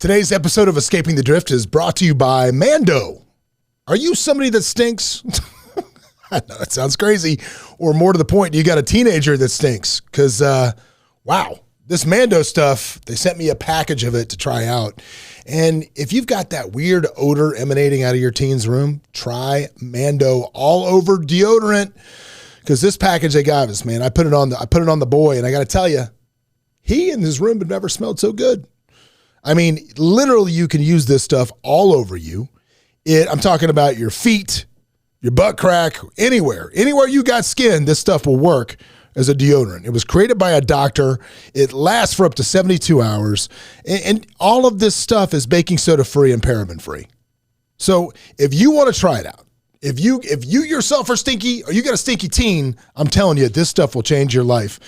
Today's episode of Escaping the Drift is brought to you by Mando. Are you somebody that stinks? I know it sounds crazy. Or more to the point, you got a teenager that stinks? Because, wow, this Mando stuff, they sent me a package of it to try out. And if you've got that weird odor emanating out of your teen's room, try Mando all over deodorant. Because this package they got us, man, I put it on the boy, and I got to tell you, he and his room have never smelled so good. I mean, literally, you can use this stuff all over you. I'm talking about your feet, your butt crack, anywhere you got skin, this stuff will work as a deodorant. It was created by a doctor. It lasts for up to 72 hours. And all of this stuff is baking soda free and paraben free. So if you want to try it out, if you yourself are stinky or you got a stinky teen, I'm telling you, this stuff will change your life.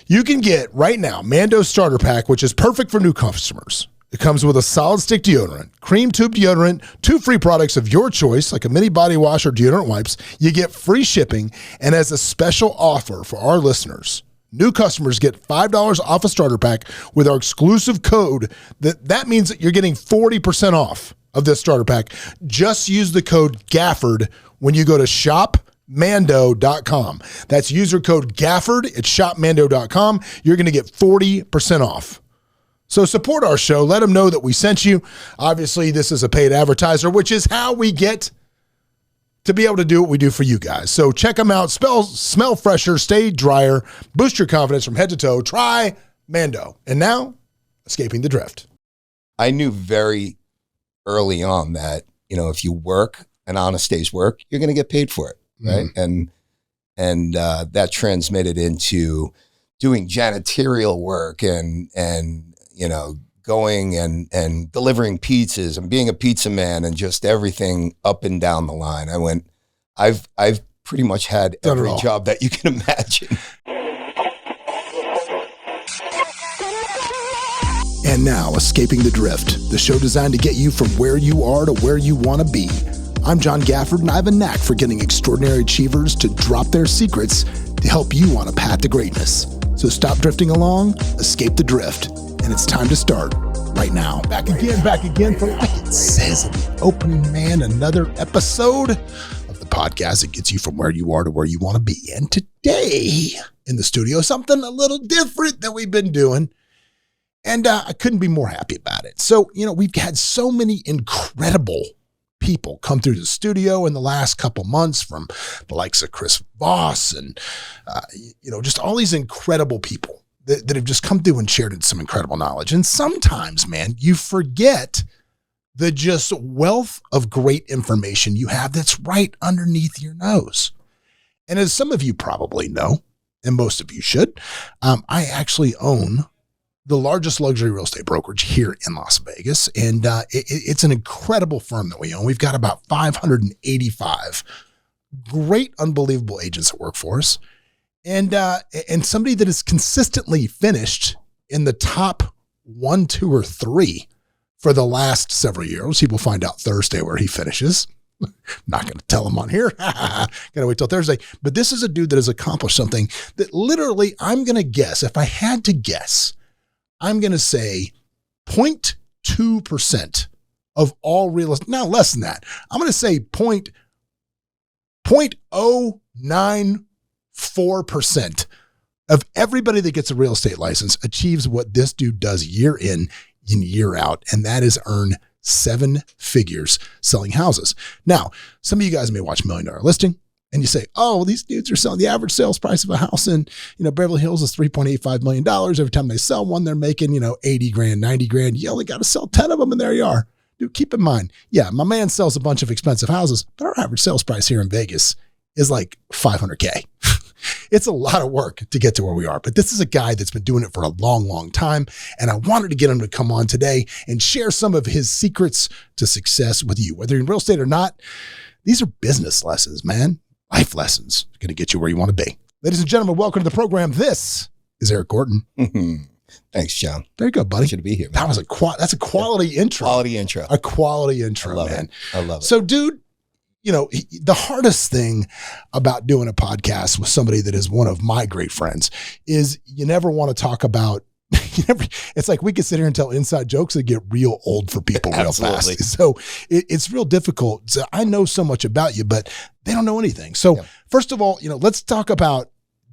You can get right now Mando Starter Pack, which is perfect for new customers. It comes with a solid stick deodorant, cream tube deodorant, 2 free products of your choice, like a mini body wash or deodorant wipes. You get free shipping, and as a special offer for our listeners, new customers get $5 off a starter pack with our exclusive code. That means that you're getting 40% off of this starter pack. Just use the code GAFFORD when you go to shopmando.com. That's user code GAFFORD at shopmando.com. You're going to get 40% off. So support our show. Let them know that we sent you. Obviously, this is a paid advertiser, which is how we get to be able to do what we do for you guys. So check them out. Smell fresher, stay drier, boost your confidence from head to toe. Try Mando. And now, Escaping the Drift. I knew very early on that, if you work an honest day's work, you're going to get paid for it, right? Mm-hmm. And that transmitted into doing janitorial work and going and delivering pizzas and being a pizza man and just everything up and down the line. I've pretty much had every job that you can imagine. And now, Escaping the Drift, the show designed to get you from where you are to where you want to be. I'm John Gafford, and I have a knack for getting extraordinary achievers to drop their secrets to help you on a path to greatness. So stop drifting along, escape the drift, and it's time to start right now. Back again for like it says in the opening, man, another episode of the podcast that gets you from where you are to where you want to be. And today in the studio, something a little different that we've been doing. And I couldn't be more happy about it. So, we've had so many incredible people come through the studio in the last couple months, from the likes of Chris Voss and, just all these incredible people that have just come through and shared some incredible knowledge. And sometimes, man, you forget the just wealth of great information you have that's right underneath your nose. And as some of you probably know, and most of you should, I actually own the largest luxury real estate brokerage here in Las Vegas. And it's an incredible firm that we own. We've got about 585 great, unbelievable agents that work for us. And somebody that is consistently finished in the top 1, 2, or 3 for the last several years. People find out Thursday where he finishes. Not going to tell him on here. Got to wait till Thursday. But this is a dude that has accomplished something that literally, I'm going to guess, if I had to guess, I'm going to say 0.2% of all real estate. Now, less than that. I'm going to say 0.094% of everybody that gets a real estate license achieves what this dude does year in and year out. And that is earn 7 figures selling houses. Now, some of you guys may watch $1 Million Listing. And you say, oh, these dudes are selling the average sales price of a house in, Beverly Hills is $3.85 million. Every time they sell one, they're making, 80 grand, 90 grand. You only got to sell 10 of them and there you are. Dude, keep in mind, yeah, my man sells a bunch of expensive houses, but our average sales price here in Vegas is like $500K. It's a lot of work to get to where we are, but this is a guy that's been doing it for a long, long time. And I wanted to get him to come on today and share some of his secrets to success with you, whether you're in real estate or not. These are business lessons, man. Life lessons going to get you where you want to be. Ladies and gentlemen, welcome to the program. This is Eric Gorton. Thanks, John. There you go, buddy. Pleasure to be here, man. That's a quality intro. Quality intro. A quality intro, man. I love it. So, dude, the hardest thing about doing a podcast with somebody that is one of my great friends is you never want to talk about It's like we could sit here and tell inside jokes that get real old for people real fast. So it's real difficult. So I know so much about you, but they don't know anything. So first of all, let's talk about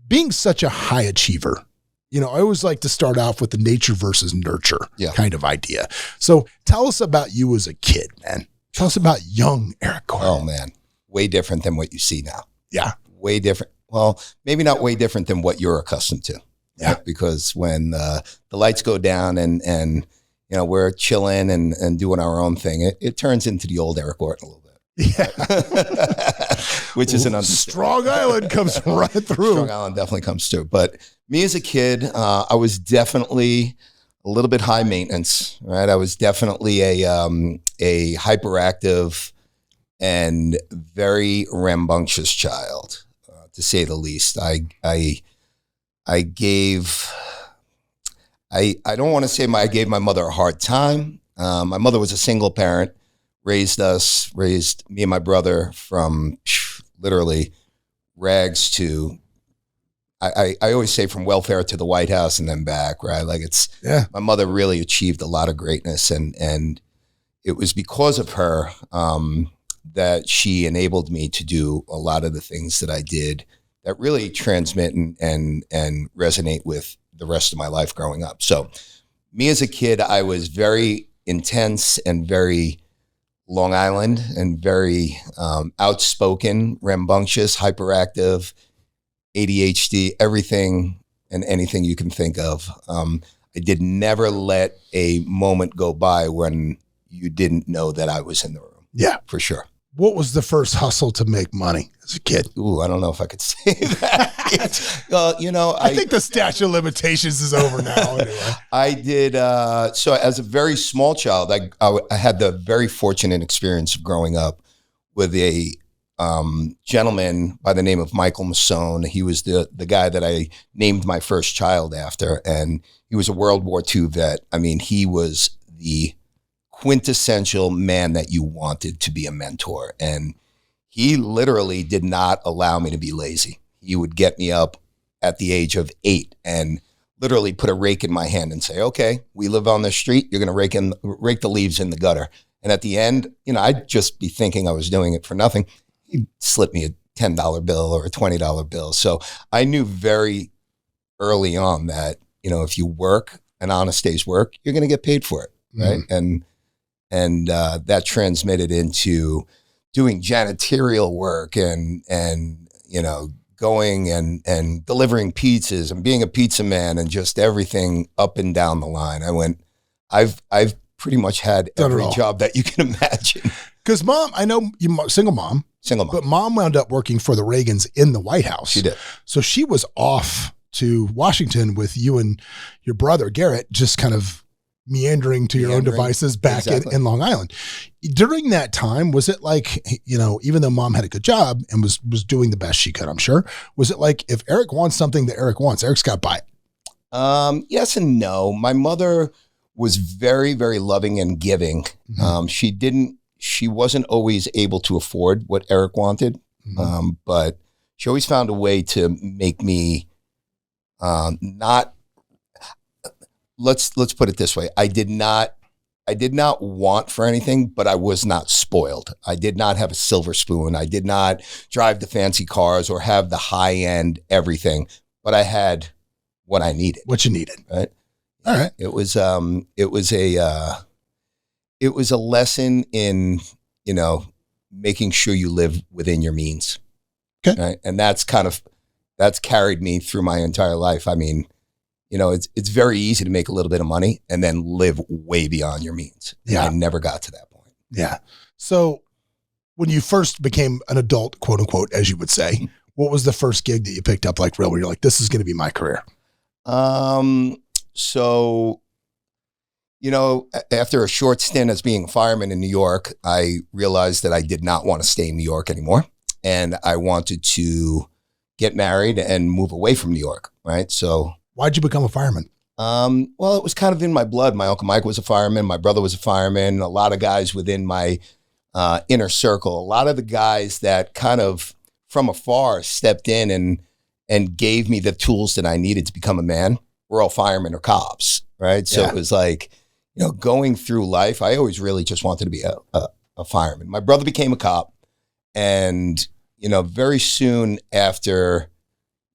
being such a high achiever. I always like to start off with the nature versus nurture kind of idea. So tell us about you as a kid, man. Tell us about young Eric Gorton. Oh, man. Way different than what you see now. Yeah. Way different. Well, maybe not way different than what you're accustomed to. Yeah. Right? Because when the lights go down and we're chilling and doing our own thing, it turns into the old Eric Gorton a little bit. Yeah. Which is an understatement. Strong Island comes right through. Strong Island definitely comes through. But me as a kid, I was definitely a little bit high maintenance, right? I was definitely a hyperactive and very rambunctious child, to say the least. I don't want to say I gave my mother a hard time. My mother was a single parent, raised me and my brother from literally rags to, I always say from welfare to the White House and then back, right? Like my mother really achieved a lot of greatness, and it was because of her that she enabled me to do a lot of the things that I did that really transmit and resonate with the rest of my life growing up. So me as a kid, I was very intense and very Long Island and very outspoken, rambunctious, hyperactive, ADHD, everything and anything you can think of. I did never let a moment go by when you didn't know that I was in the room. Yeah. For sure. What was the first hustle to make money as a kid? Ooh, I don't know if I could say that. I think the statute of limitations is over now anyway. I did. So as a very small child, I had the very fortunate experience of growing up with a gentleman by the name of Michael Masson. He was the guy that I named my first child after, and he was a World War II vet. I mean, he was the quintessential man that you wanted to be a mentor. And he literally did not allow me to be lazy. He would get me up at the age of 8 and literally put a rake in my hand and say, okay, we live on the street. You're going to rake the leaves in the gutter. And at the end, I'd just be thinking I was doing it for nothing. He'd slip me a $10 bill or a $20 bill. So I knew very early on that, if you work, an honest day's work, you're going to get paid for it. Right. And that transmitted into doing janitorial work and going and delivering pizzas and being a pizza man and just everything up and down the line. I've pretty much had every job that you can imagine. Because mom, I know you single mom, but mom wound up working for the Reagans in the White House. She did. So she was off to Washington with you and your brother Garrett, just kind of meandering to your own devices back in Long Island. During that time, was it like, even though mom had a good job and was doing the best she could, I'm sure, was it like if Eric wants something that Eric wants, Eric's got to buy it? Yes and no. My mother was very, very loving and giving. Mm-hmm. She wasn't always able to afford what Eric wanted, but she always found a way to make me not. Let's put it this way. I did not want for anything, but I was not spoiled. I did not have a silver spoon. I did not drive the fancy cars or have the high end everything, but I had what I needed. What you needed. Right. All right. It was a lesson in, making sure you live within your means. Okay. Right? And that's carried me through my entire life. I mean, it's very easy to make a little bit of money and then live way beyond your means. And I never got to that point. Yeah. So when you first became an adult, quote unquote, as you would say, what was the first gig that you picked up where you're like, this is going to be my career? So, after a short stint as being a fireman in New York, I realized that I did not want to stay in New York anymore. And I wanted to get married and move away from New York. Right. So why'd you become a fireman? Well, it was kind of in my blood. My Uncle Mike was a fireman. My brother was a fireman. A lot of guys within my inner circle, a lot of the guys that kind of from afar stepped in and gave me the tools that I needed to become a man. were all firemen or cops, right? So it was like, going through life, I always really just wanted to be a fireman. My brother became a cop, and, very soon after,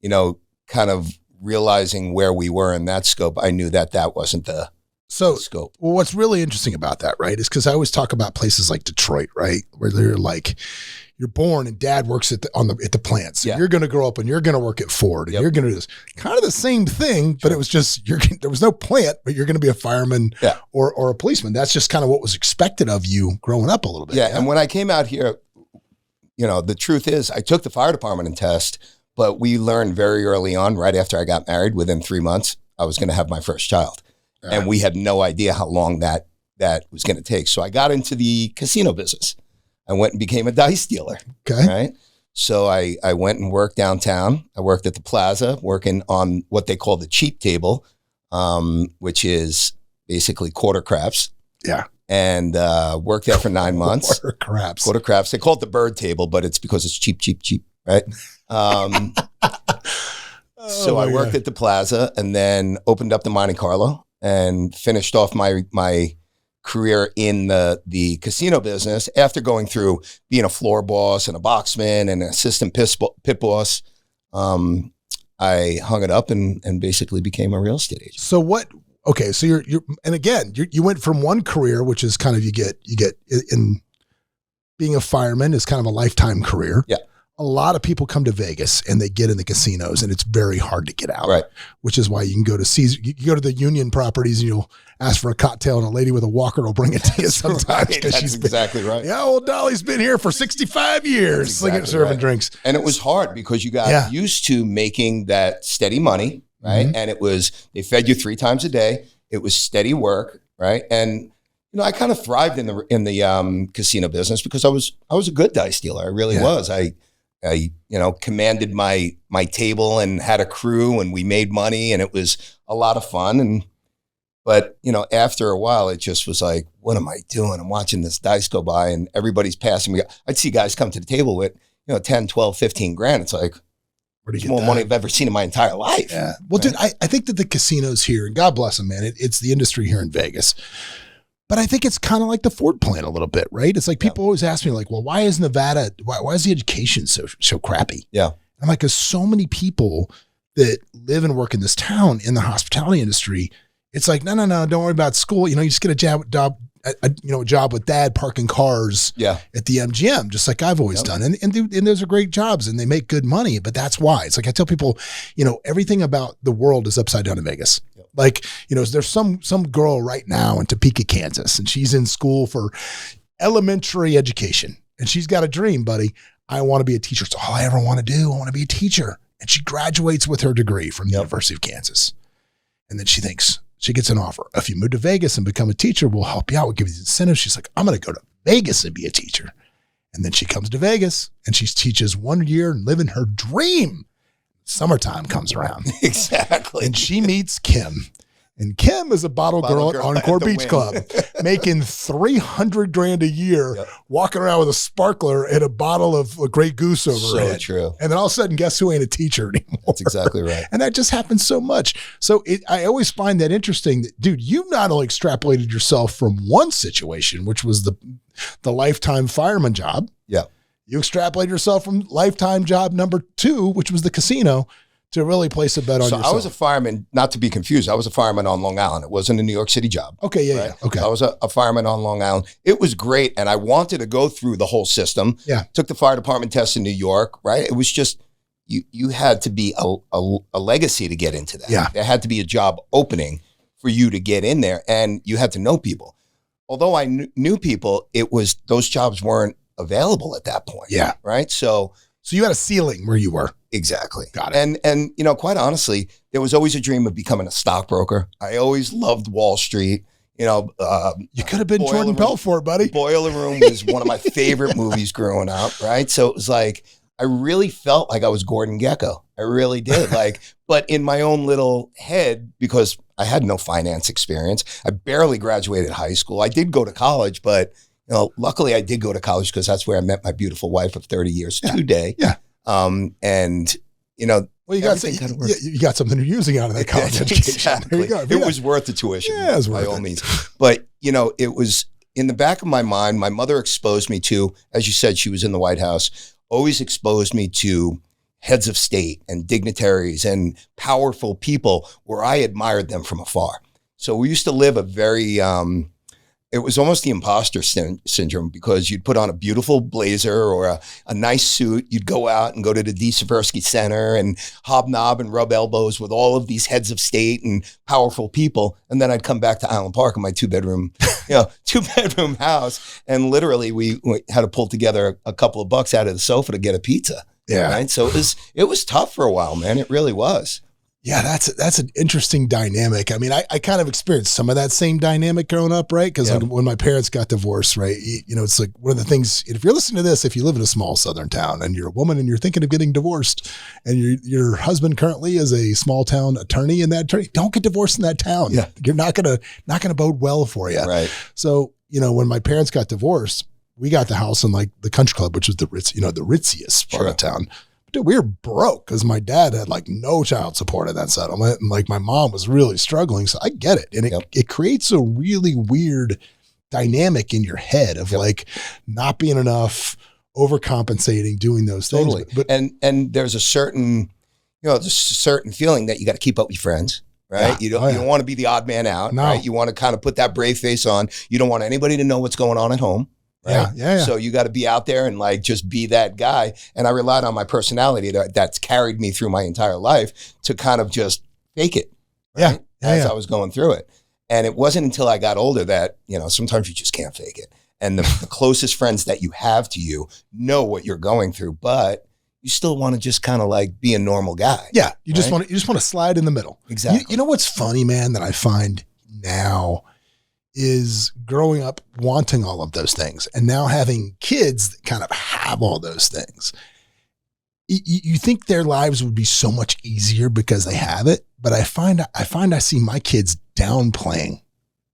kind of realizing where we were in that scope, I knew that wasn't the scope. Well, what's really interesting about that, right, is because I always talk about places like Detroit, right, where they're like, you're born and dad works at the plant. So you're going to grow up and you're going to work at Ford and you're going to do this. Kind of the same thing, but it was just, there was no plant, but you're going to be a fireman or a policeman. That's just kind of what was expected of you growing up a little bit. Yeah. And when I came out here, the truth is I took the fire department test, but we learned very early on, right after I got married, within 3 months, I was going to have my first child. And we had no idea how long that was going to take. So I got into the casino business. I went and became a dice dealer. Okay. Right. So I went and worked downtown. I worked at the plaza, working on what they call the cheap table, which is basically quarter craps. Yeah. And worked there for 9 months. Quarter craps. They call it the bird table, but it's because it's cheap, right? So I worked at the plaza and then opened up the Monte Carlo and finished off my career in the casino business after going through being a floor boss and a boxman and an assistant pit boss. I hung it up and basically became a real estate agent. So so you're and again, you went from one career, which is kind of, you get in being a fireman is kind of a lifetime career. Yeah. A lot of people come to Vegas and they get in the casinos and it's very hard to get out. Right. Which is why you can go to Caesar, you go to the Union properties and you'll ask for a cocktail and a lady with a walker will bring it to you sometimes. Right. That's exactly right. Yeah, old Dolly's been here for 65 years exactly serving drinks. And it was hard because you got used to making that steady money, right? Mm-hmm. And they fed you 3 times a day. It was steady work, right? And I kind of thrived in the casino business because I was a good dice dealer. I really was. I commanded my table and had a crew and we made money and it was a lot of fun. But after a while, it just was like, what am I doing? I'm watching this dice go by and everybody's passing me. I'd see guys come to the table with, 10, 12, 15 grand. It's like, it's more money I've ever seen in my entire life. Yeah. Well, dude, I think that the casinos here, and God bless them, man, it's the industry here in Vegas. But I think it's kind of like the Ford plant a little bit, right? It's like people always ask me like, well, why is Nevada, why is the education so crappy? Yeah. I'm like, because so many people that live and work in this town in the hospitality industry, it's like, no, don't worry about school. You just get a job with dad parking cars at the MGM, just like I've always done. And those are great jobs and they make good money, but that's why. It's like I tell people, everything about the world is upside down in Vegas. Yep. Like, there's some girl right now in Topeka, Kansas, and she's in school for elementary education. And she's got a dream, buddy. I want to be a teacher. It's all I ever want to do. I want to be a teacher. And she graduates with her degree from the University of Kansas. And then she thinks, she gets an offer. If you move to Vegas and become a teacher, we'll help you out. We'll give you the incentives. She's like, I'm going to go to Vegas and be a teacher. And then she comes to Vegas and she teaches 1 year and living her dream. Summertime comes around. Exactly. And she meets Kim. And Kim is a bottle girl at Encore Beach Club, making $300,000 a year, walking around with a sparkler and a bottle of Grey Goose over her head. So true. And then all of a sudden, guess who ain't a teacher anymore? That's exactly right. And that just happens so much. So I always find that interesting that, dude, you not only extrapolated yourself from one situation, which was the lifetime fireman job. Yeah. You extrapolated yourself from lifetime job number 2, which was the casino, to really place a bet on yourself. So I was a fireman, not to be confused. I was a fireman on Long Island. It wasn't a New York City job. Okay, yeah. Okay. I was a fireman on Long Island. It was great, and I wanted to go through the whole system. Yeah. Took the fire department test in New York, right? It was just, you had to be a legacy to get into that. Yeah. There had to be a job opening for you to get in there, and you had to know people. Although I knew people, those jobs weren't available at that point. Yeah. Right? So you had a ceiling where you were. Exactly. Got it. And quite honestly, there was always a dream of becoming a stockbroker. I always loved Wall Street. You could have been Jordan Belfort, buddy. Boiler Room was one of my favorite movies growing up, right? So it was like, I really felt like I was Gordon Gekko. I really did. But in my own little head, because I had no finance experience. I barely graduated high school. I did go to college, but luckily I did go to college because that's where I met my beautiful wife of 30 years today. Yeah. And you know, Well, you got something you're using out of that college education. Exactly. There you go. It was worth the tuition. Yeah, it was worth by all it. means. But, you know, it was in the back of my mind. My mother exposed me to, as you said, she was in the White House, always exposed me to heads of state and dignitaries and powerful people where I admired them from afar. So we used to live a very, it was almost the imposter syndrome, because you'd put on a beautiful blazer or a nice suit. You'd go out and go to the D. Seversky Center and hobnob and rub elbows with all of these heads of state and powerful people. And then I'd come back to Island Park in my two-bedroom house. And literally we had to pull together a couple of bucks out of the sofa to get a pizza. Yeah. Right. So it was tough for a while, man. It really was. Yeah, that's an interesting dynamic. I mean, I kind of experienced some of that same dynamic growing up, right? Because like when my parents got divorced, right, you know, it's like one of the things, if you're listening to this, if you live in a small Southern town and you're a woman and you're thinking of getting divorced and your husband currently is a small town attorney in that attorney, don't get divorced in that town. Yeah. You're not gonna bode well for you. Right. So, you know, when my parents got divorced, we got the house in like the country club, which was the ritziest part of town. Dude, we were broke because my dad had like no child support in that settlement. And like my mom was really struggling. So I get it. And it creates a really weird dynamic in your head of like not being enough, overcompensating, doing those things. Totally. But and there's a certain feeling that you got to keep up with your friends. Right. Yeah. You don't want to be the odd man out. No. Right. You want to kind of put that brave face on. You don't want anybody to know what's going on at home. Right? Yeah. So you got to be out there and like just be that guy. And I relied on my personality that's carried me through my entire life to kind of just fake it. Right? As I was going through it. And it wasn't until I got older that, you know, sometimes you just can't fake it. And the closest friends that you have to you know what you're going through, but you still want to just kind of like be a normal guy. Yeah. You just want to slide in the middle. Exactly. You know what's funny, man, that I find now is growing up wanting all of those things and now having kids that kind of have all those things. You think their lives would be so much easier because they have it, but I find I see my kids downplaying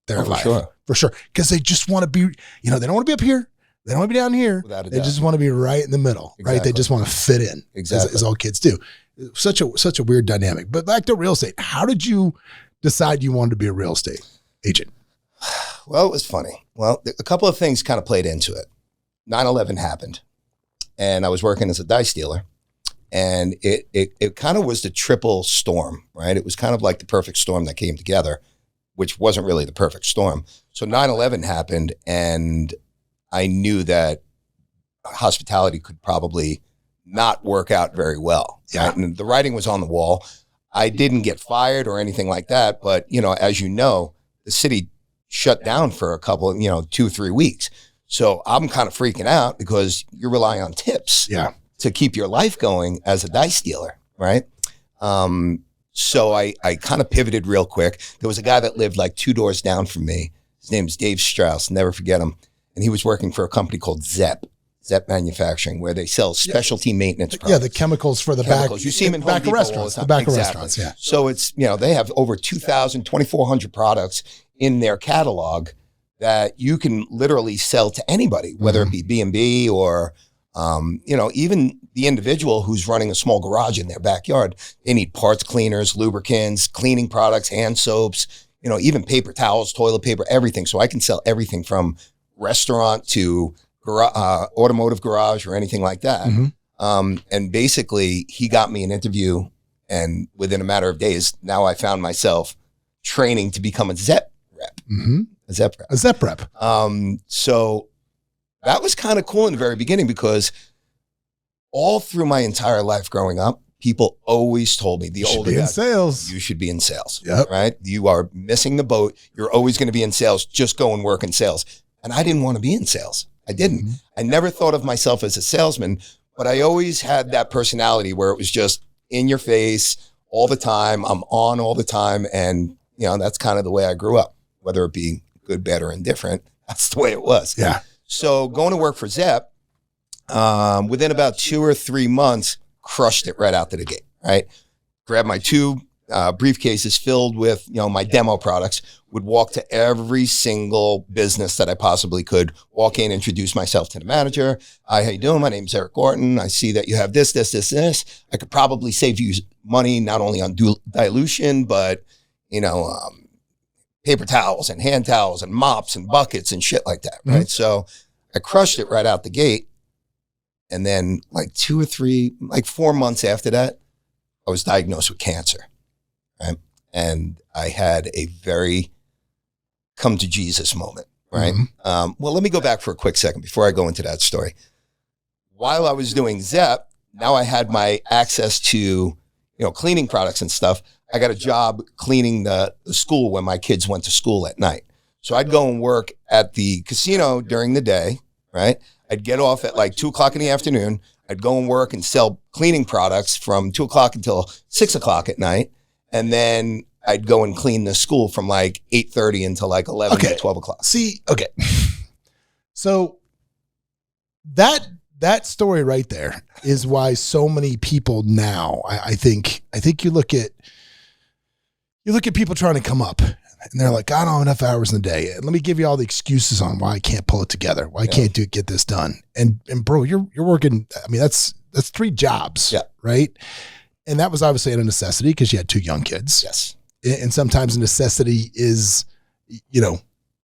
their life. For sure. Because they just want to be, you know, they don't want to be up here. They don't want to be down here. They just want to be right in the middle, right? They just want to fit in, as all kids do. Such a weird dynamic. But back to real estate. How did you decide you wanted to be a real estate agent? Well, it was funny. Well, a couple of things kind of played into it. 9/11 happened, and I was working as a dice dealer, and it kind of was the triple storm, right? It was kind of like the perfect storm that came together, which wasn't really the perfect storm. So 9/11 happened, and I knew that hospitality could probably not work out very well. Yeah. Right? And the writing was on the wall. I didn't get fired or anything like that, but, you know, as you know, the city shut down for a couple, 2-3 weeks. So I'm kind of freaking out because you're relying on tips to keep your life going as a dice dealer, right? So I kind of pivoted real quick. There was a guy that lived like 2 doors down from me. His name is Dave Strauss, never forget him. And he was working for a company called Zepp Manufacturing, where they sell specialty maintenance products. Yeah, the chemicals for the back. You see them in back Home of Depot restaurants. all The the back time. of Exactly. restaurants, yeah. So it's, they have over 2,400 products in their catalog that you can literally sell to anybody, whether it be B&B or, even the individual who's running a small garage in their backyard. They need parts cleaners, lubricants, cleaning products, hand soaps, even paper towels, toilet paper, everything. So I can sell everything from restaurant to automotive garage or anything like that. And basically he got me an interview, and within a matter of days, now I found myself training to become a Zepp rep. A Zepp rep. So that was kind of cool in the very beginning, because all through my entire life growing up, people always told me, the older guys, sales. You should be in sales, Yep. right? You are missing the boat. You're always going to be in sales. Just go and work in sales. And I didn't want to be in sales. I didn't. I never thought of myself as a salesman, but I always had that personality where it was just in your face all the time. I'm on all the time. And, that's kind of the way I grew up, whether it be good, bad, or indifferent. That's the way it was. Yeah. So going to work for Zepp, within about 2 or 3 months, crushed it right out to the gate, right? Grabbed my 2 briefcases filled with, my demo products, would walk to every single business that I possibly could, walk in, introduce myself to the manager. Hi, how you doing? My name's Eric Gorton. I see that you have this. I could probably save you money, not only on dilution, but, paper towels and hand towels and mops and buckets and shit like that. Right. So I crushed it right out the gate. And then 4 months after that, I was diagnosed with cancer. Right. And I had a very come to Jesus moment. Right. Well, let me go back for a quick second before I go into that story. While I was doing ZEP, now I had my access to, cleaning products and stuff. I got a job cleaning the school when my kids went to school at night. So I'd go and work at the casino during the day, right? I'd get off at 2:00 in the afternoon. I'd go and work and sell cleaning products from 2:00 until 6:00 at night. And then I'd go and clean the school from 8:30 until 11 to 12 o'clock. See, okay. So that story right there is why so many people now, I think you look at people trying to come up and they're like, I don't have enough hours in the day. And let me give you all the excuses on why I can't pull it together, why I can't get this done. And bro, you're working. I mean, that's 3 jobs, right? And that was obviously a necessity because you had 2 young kids. Yes. And sometimes necessity is,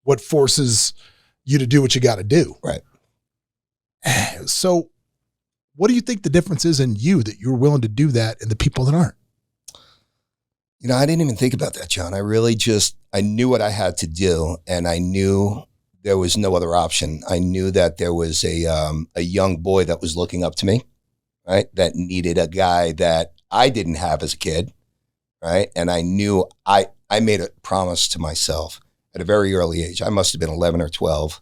what forces you to do what you got to do. Right. So what do you think the difference is in you that you're willing to do that and the people that aren't? I didn't even think about that, John. I really I knew what I had to do, and I knew there was no other option. I knew that there was a young boy that was looking up to me, right? That needed a guy that I didn't have as a kid, right? And I knew I made a promise to myself at a very early age. I must have been 11 or 12.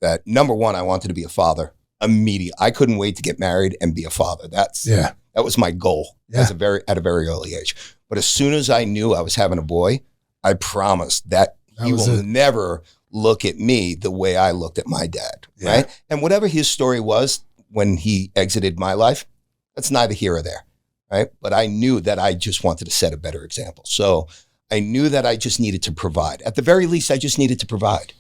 That number one, I wanted to be a father immediately. I couldn't wait to get married and be a father. That was my goal at a very early age. But as soon as I knew I was having a boy, I promised that he will never look at me the way I looked at my dad, right? And whatever his story was when he exited my life, that's neither here or there, right? But I knew that I just wanted to set a better example. So I knew that I just needed to provide. At the very least, I just needed to provide,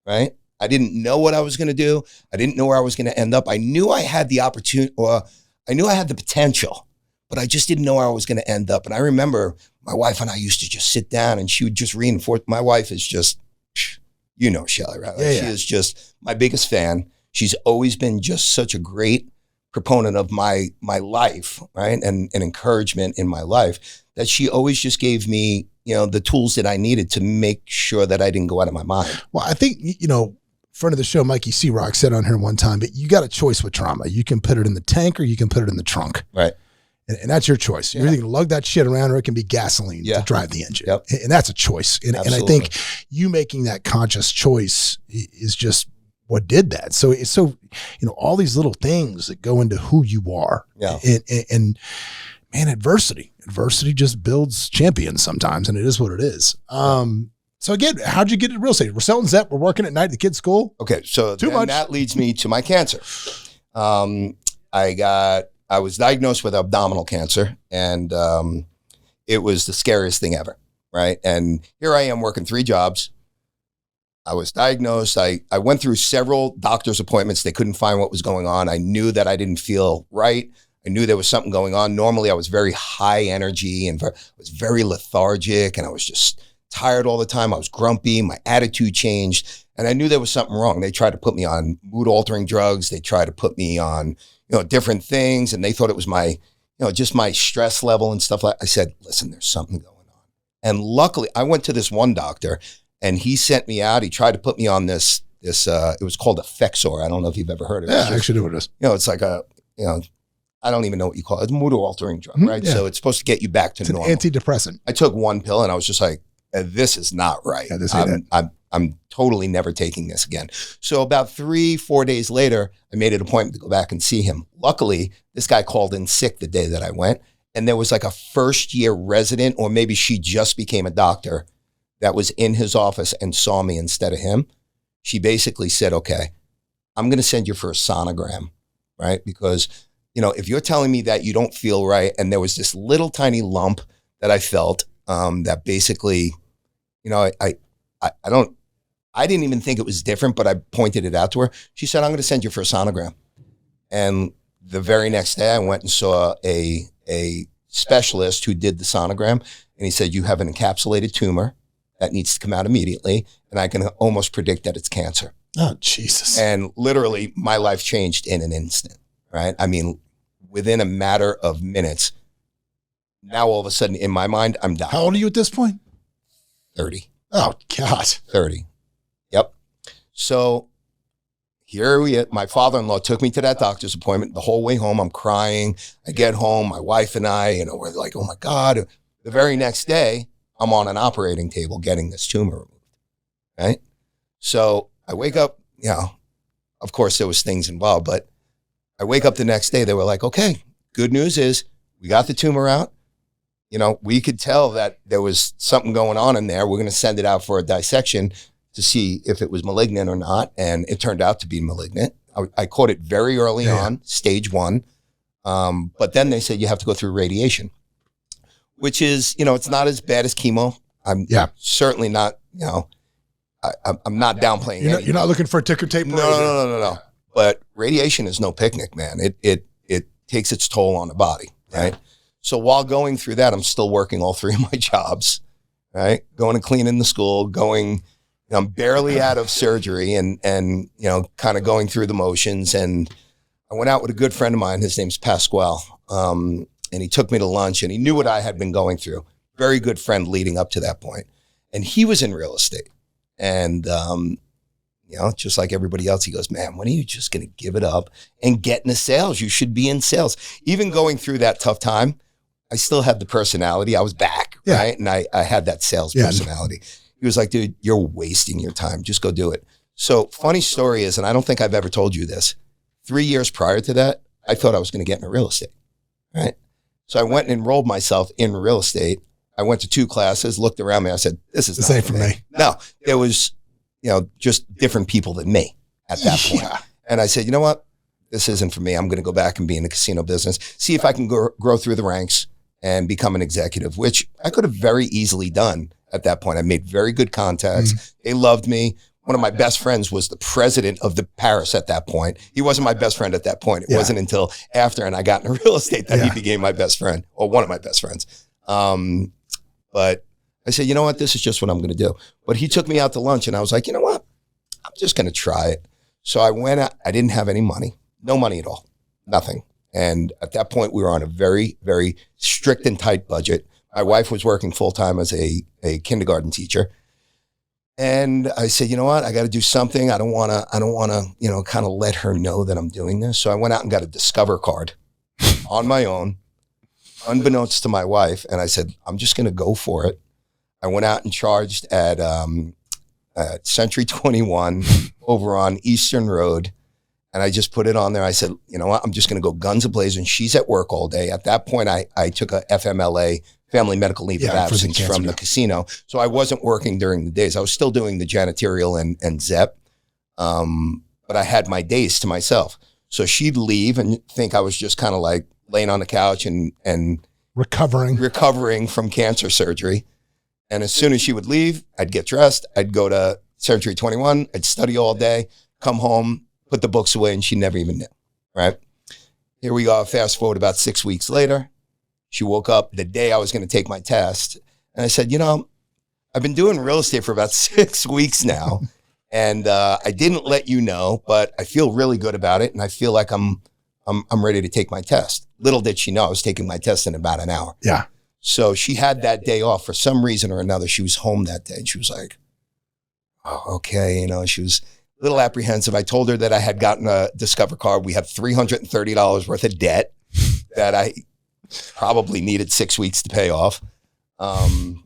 right? I didn't know what I was going to do. I didn't know where I was going to end up. I knew I had the opportunity, or I knew I had the potential, but I just didn't know where I was going to end up. And I remember my wife and I used to just sit down and she would just reinforce. My wife is just, Shelly, right? She is just my biggest fan. She's always been just such a great proponent of my life, right? And encouragement in my life, that she always just gave me, the tools that I needed to make sure that I didn't go out of my mind. Well, I think, friend of the show, Mikey C. Rock, said on here one time, but you got a choice with trauma. You can put it in the tank or you can put it in the trunk. Right. And that's your choice. You're either going to lug that shit around or it can be gasoline to drive the engine. Yep. And that's a choice. And I think you making that conscious choice is just what did that. So it's all these little things that go into who you are. Yeah. And man, adversity just builds champions sometimes, and it is what it is. So again, how'd you get into real estate? We're selling ZEP. We're working at night at the kids' school. Okay, so that leads me to my cancer. I was diagnosed with abdominal cancer, and it was the scariest thing ever, right? And here I am working 3 jobs. I was diagnosed. I went through several doctor's appointments. They couldn't find what was going on. I knew that I didn't feel right. I knew there was something going on. Normally, I was very high energy and was very lethargic, and I was just tired all the time. I was grumpy. My attitude changed, and I knew there was something wrong. They tried to put me on mood-altering drugs. They tried to put me on, different things, and they thought it was my, just my stress level and stuff like that. I said, listen, there's something going on. And luckily, I went to this one doctor, and he sent me out. He tried to put me on this. It was called Effexor. I don't know if you've ever heard of it. Yeah, I actually know what it is. It's like I don't even know what you call it. It's a mood-altering drug, right? Yeah. So it's supposed to get you back to normal. It's an antidepressant. I took 1 pill, and I was just like, this is not right. Yeah, I'm totally never taking this again. So about 3-4 days later, I made an appointment to go back and see him. Luckily, this guy called in sick the day that I went, and there was like a first-year resident, or maybe she just became a doctor, that was in his office and saw me instead of him. She basically said, okay, I'm going to send you for a sonogram, right? Because, if you're telling me that you don't feel right, and there was this little tiny lump that I felt that basically, you know, I didn't even think it was different, but I pointed it out to her. She said, I'm going to send you for a sonogram. And the very next day I went and saw a specialist who did the sonogram. And he said, you have an encapsulated tumor that needs to come out immediately. And I can almost predict that it's cancer. Oh, Jesus. And literally my life changed in an instant, right? I mean, within a matter of minutes, now all of a sudden in my mind, I'm dying. How old are you at this point? 30. Oh, God. 30. Yep. So here my father-in-law took me to that doctor's appointment. The whole way home, I'm crying. I get home, my wife and I, you know, we're like, oh my God. The very next day, I'm on an operating table getting this tumor removed, right? So I wake up, you know, of course there was things involved, but I wake up the next day, they were like, okay, good news is we got the tumor out. You know, we could tell that there was something going on in there. We're going to send it out for a dissection to see if it was malignant or not. And it turned out to be malignant. I caught it very early on, stage 1. But then they said you have to go through radiation, which is, you know, it's not as bad as chemo. I'm certainly not, you know, I'm not downplaying it. You're not looking for a ticker tape? No. But radiation is no picnic, man. It takes its toll on the body, right? So while going through that, I'm still working all 3 of my jobs, right? Going and cleaning the school, I'm barely out of surgery and you know, kind of going through the motions. And I went out with a good friend of mine. His name's Pasquale. And he took me to lunch and he knew what I had been going through. Very good friend leading up to that point. And he was in real estate. And, you know, just like everybody else, he goes, man, when are you just going to give it up and get into sales? You should be in sales. Even going through that tough time, I still had the personality. I was back, right? And I had that sales personality. He was like, dude, you're wasting your time. Just go do it. So funny story is, and I don't think I've ever told you this, 3 years prior to that, I thought I was going to get into real estate, right? So I went and enrolled myself in real estate. I went to 2 classes, looked around me. I said, this is not for me. No, there was, you know, just different people than me at that point. And I said, you know what? This isn't for me. I'm going to go back and be in the casino business, see if I can grow through the ranks and become an executive, which I could have very easily done at that point. I made very good contacts. They loved me. One of my best friends was the president of the Paris at that point. He wasn't my best friend at that point. It wasn't until after and I got into real estate that he became my best friend, or one of my best friends. But I said, you know what? This is just what I'm going to do. But he took me out to lunch and I was like, you know what? I'm just going to try it. So I went out. I didn't have any money, no money at all, nothing. And at that point, we were on a very, very strict and tight budget. My wife was working full-time as a kindergarten teacher. And I said, you know what? I got to do something. I don't want to, you know, kind of let her know that I'm doing this. So I went out and got a Discover card on my own, unbeknownst to my wife. And I said, I'm just going to go for it. I went out and charged at Century 21 over on Eastern Road. And I just put it on there. I said, you know what? I'm just going to go guns a-blazing. She's at work all day. At that point, I took a FMLA, Family Medical Leave of Absence, from the casino. So I wasn't working during the days. I was still doing the janitorial and ZEP. But I had my days to myself. So she'd leave and think I was just kind of like laying on the couch and recovering from cancer surgery. And as soon as she would leave, I'd get dressed. I'd go to Century 21. I'd study all day, come home, put the books away, and she never even knew, right? Here we go. Fast forward about 6 weeks later. She woke up the day I was going to take my test. And I said, you know, I've been doing real estate for about 6 weeks now. And I didn't let you know, but I feel really good about it. And I feel like I'm ready to take my test. Little did she know I was taking my test in about an hour. Yeah. So she had that day off for some reason or another. She was home that day. And she was like, oh, okay. You know, she was a little apprehensive. I told her that I had gotten a Discover card. We had $330 worth of debt that I probably needed 6 weeks to pay off. And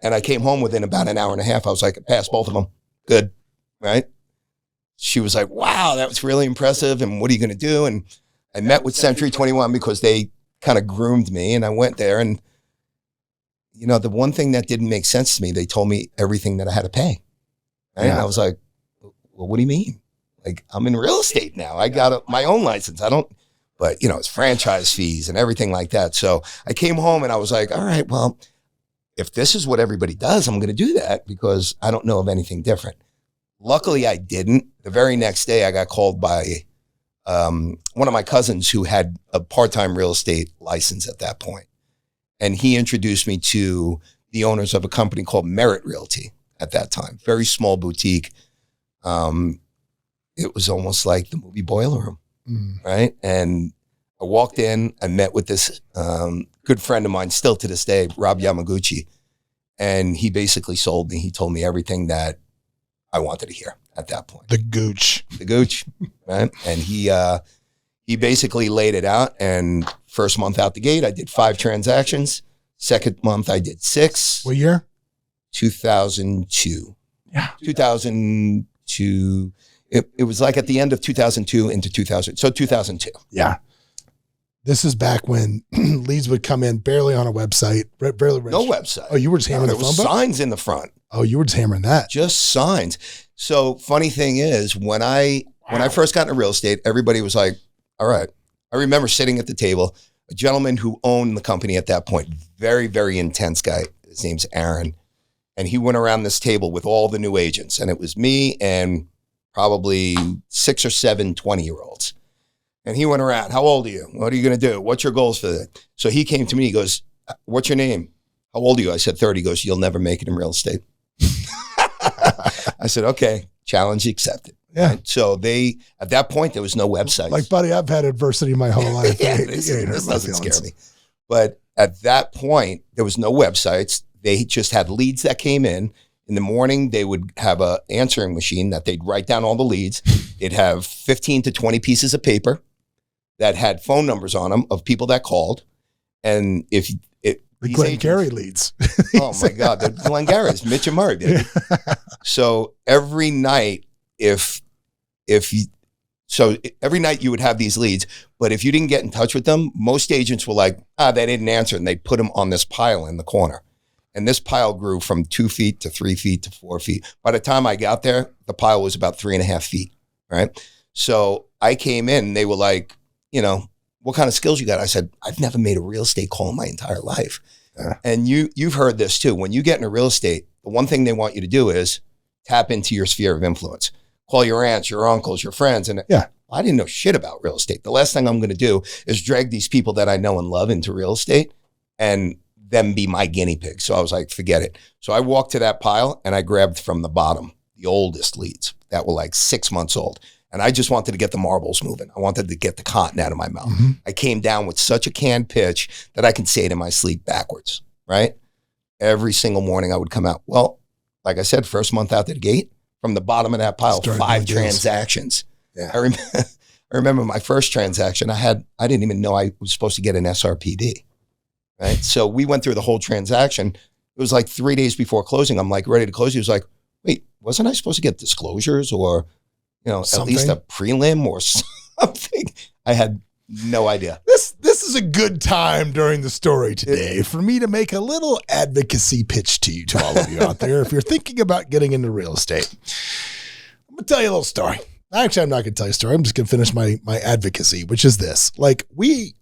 I came home within about an hour and a half. I was like, I passed both of them. Good. Right. She was like, wow, that was really impressive. And what are you going to do? And I met with Century 21 because they kind of groomed me. And I went there and, you know, the one thing that didn't make sense to me, they told me everything that I had to pay. Right? Yeah. And I was like, well, what do you mean? Like, I'm in real estate now. I got my own license. but it's franchise fees and everything like that. So I came home and I was like, all right, well, if this is what everybody does, I'm going to do that because I don't know of anything different. Luckily, I didn't. The very next day, I got called by one of my cousins who had a part-time real estate license at that point. And he introduced me to the owners of a company called Merit Realty at that time. Very small boutique. It was almost like the movie Boiler Room, right? And I walked in, I met with this good friend of mine, still to this day, Rob Yamaguchi. And he basically sold me. He told me everything that I wanted to hear at that point. The gooch, right? And he basically laid it out. And first month out the gate, I did 5 transactions. Second month, I did 6. What year? 2002. Yeah. 2002. It was like at the end of 2002 into 2000. So 2002. Yeah. This is back when leads would come in barely on a website. Barely no website. Oh, you were just hammering the phone book? Signs in the front. Oh, you were just hammering that. Just signs. So funny thing is, when I first got into real estate, everybody was like, all right. I remember sitting at the table, a gentleman who owned the company at that point, very, very intense guy. His name's Aaron. And he went around this table with all the new agents. And it was me and probably 6 or 7 20-year-olds. And he went around, how old are you? What are you going to do? What's your goals for that? So he came to me, he goes, what's your name? How old are you? I said, 30. He goes, you'll never make it in real estate. I said, okay, challenge accepted. Yeah. Right? So at that point, there was no website. Like, buddy, I've had adversity my whole life. Yeah, this doesn't scare me. But at that point, there was no websites. They just had leads that came in. In the morning, they would have an answering machine that they'd write down all the leads. It'd have 15 to 20 pieces of paper that had phone numbers on them of people that called. And the Glengarry leads. Oh my God, the Glengarrys, Mitch and Murray, baby. So every night, every night you would have these leads, but if you didn't get in touch with them, most agents were like, they didn't answer, and they'd put them on this pile in the corner. And this pile grew from 2 feet to 3 feet to 4 feet. By the time I got there, the pile was about 3.5 feet, right? So I came in, and they were like, what kind of skills you got? I said, I've never made a real estate call in my entire life. Yeah. And you've heard this too. When you get into real estate, the one thing they want you to do is tap into your sphere of influence. Call your aunts, your uncles, your friends. And yeah, I didn't know shit about real estate. The last thing I'm going to do is drag these people that I know and love into real estate and them be my guinea pig. So I was like, forget it. So I walked to that pile and I grabbed from the bottom the oldest leads that were like 6 months old. And I just wanted to get the marbles moving. I wanted to get the cotton out of my mouth. Mm-hmm. I came down with such a canned pitch that I can say it in my sleep backwards, right? Every single morning I would come out. Well, like I said, first month out the gate, from the bottom of that pile, 5 transactions. Yeah. I remember my first transaction, I didn't even know I was supposed to get an SRPD, right? So we went through the whole transaction. It was like 3 days before closing. I'm like ready to close. He was like, wait, wasn't I supposed to get disclosures or something? At least a prelim or something? I had no idea. This is a good time during the story today for me to make a little advocacy pitch to all of you out there. If you're thinking about getting into real estate, I'm going to tell you a little story. Actually, I'm not going to tell you a story. I'm just going to finish my advocacy, which is this. Like we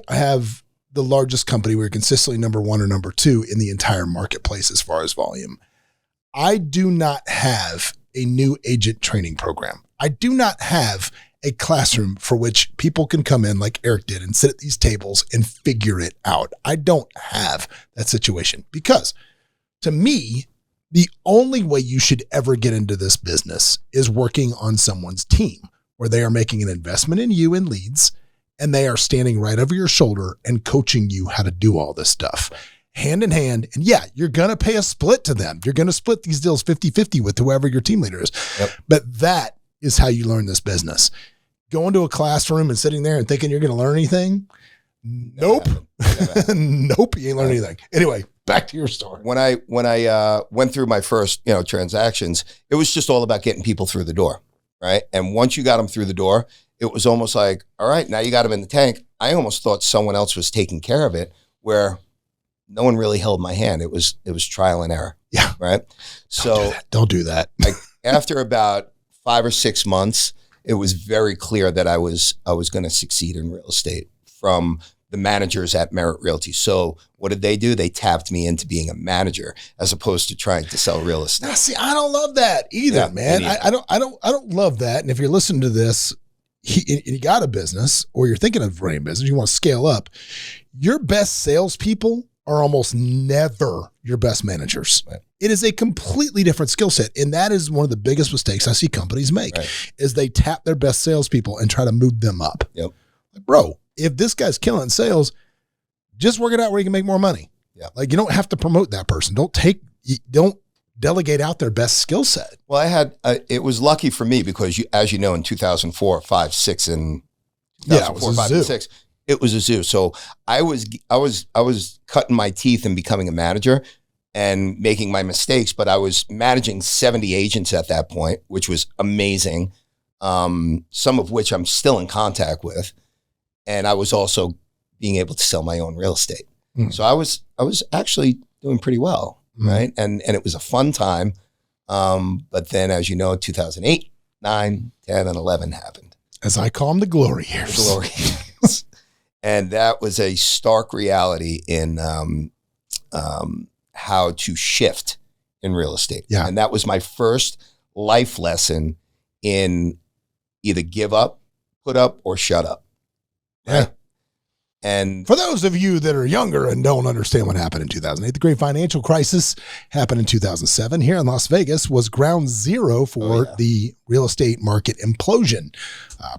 have the largest company. We're consistently number 1 or number 2 in the entire marketplace as far as volume. I do not have a new agent training program. I do not have a classroom for which people can come in like Eric did and sit at these tables and figure it out. I don't have that situation because to me, the only way you should ever get into this business is working on someone's team where they are making an investment in you in leads and they are standing right over your shoulder and coaching you how to do all this stuff hand in hand. And yeah, you're going to pay a split to them. You're going to split these deals 50-50 with whoever your team leader is. Yep. But that is how you learn this business. Going to a classroom and sitting there and thinking you're going to learn anything. Nope. Nope. You ain't learning anything. Anyway, back to your story. When I went through my first, transactions, it was just all about getting people through the door. Right. And once you got them through the door, it was almost like, all right, now you got them in the tank. I almost thought someone else was taking care of it where no one really held my hand. It was trial and error. Yeah. Right. So don't do that. Like after about 5 or 6 months, it was very clear that I was going to succeed in real estate from the managers at Merit Realty. So what did they do? They tapped me into being a manager as opposed to trying to sell real estate. Now, see, I don't love that either, man. I don't love that. And if you're listening to this, you got a business or you're thinking of running a business, you want to scale up, your best salespeople are almost never your best managers. Right. It is a completely different skill set. And that is one of the biggest mistakes I see companies make is they tap their best salespeople and try to move them up. Yep. Like, bro, if this guy's killing sales, just work it out where you can make more money. Yeah. Like you don't have to promote that person. Don't delegate out their best skill set. Well, it was lucky for me because as you know, in 2004, 5, 6, and 2004, 5, and 6, it was a zoo. So I was cutting my teeth in becoming a manager and making my mistakes, but I was managing 70 agents at that point, which was amazing. Some of which I'm still in contact with. And I was also being able to sell my own real estate. So I was actually doing pretty well, right? And it was a fun time. But then, as you know, 2008, 9, 10, and 11 happened. As I call them, the glory years. The glory years. And that was a stark reality in how to shift in real estate. Yeah. And that was my first life lesson in either give up, put up, or shut up. Yeah. Right? And for those of you that are younger and don't understand what happened in 2008, the great financial crisis happened in 2007 here in Las Vegas was ground zero for the real estate market implosion.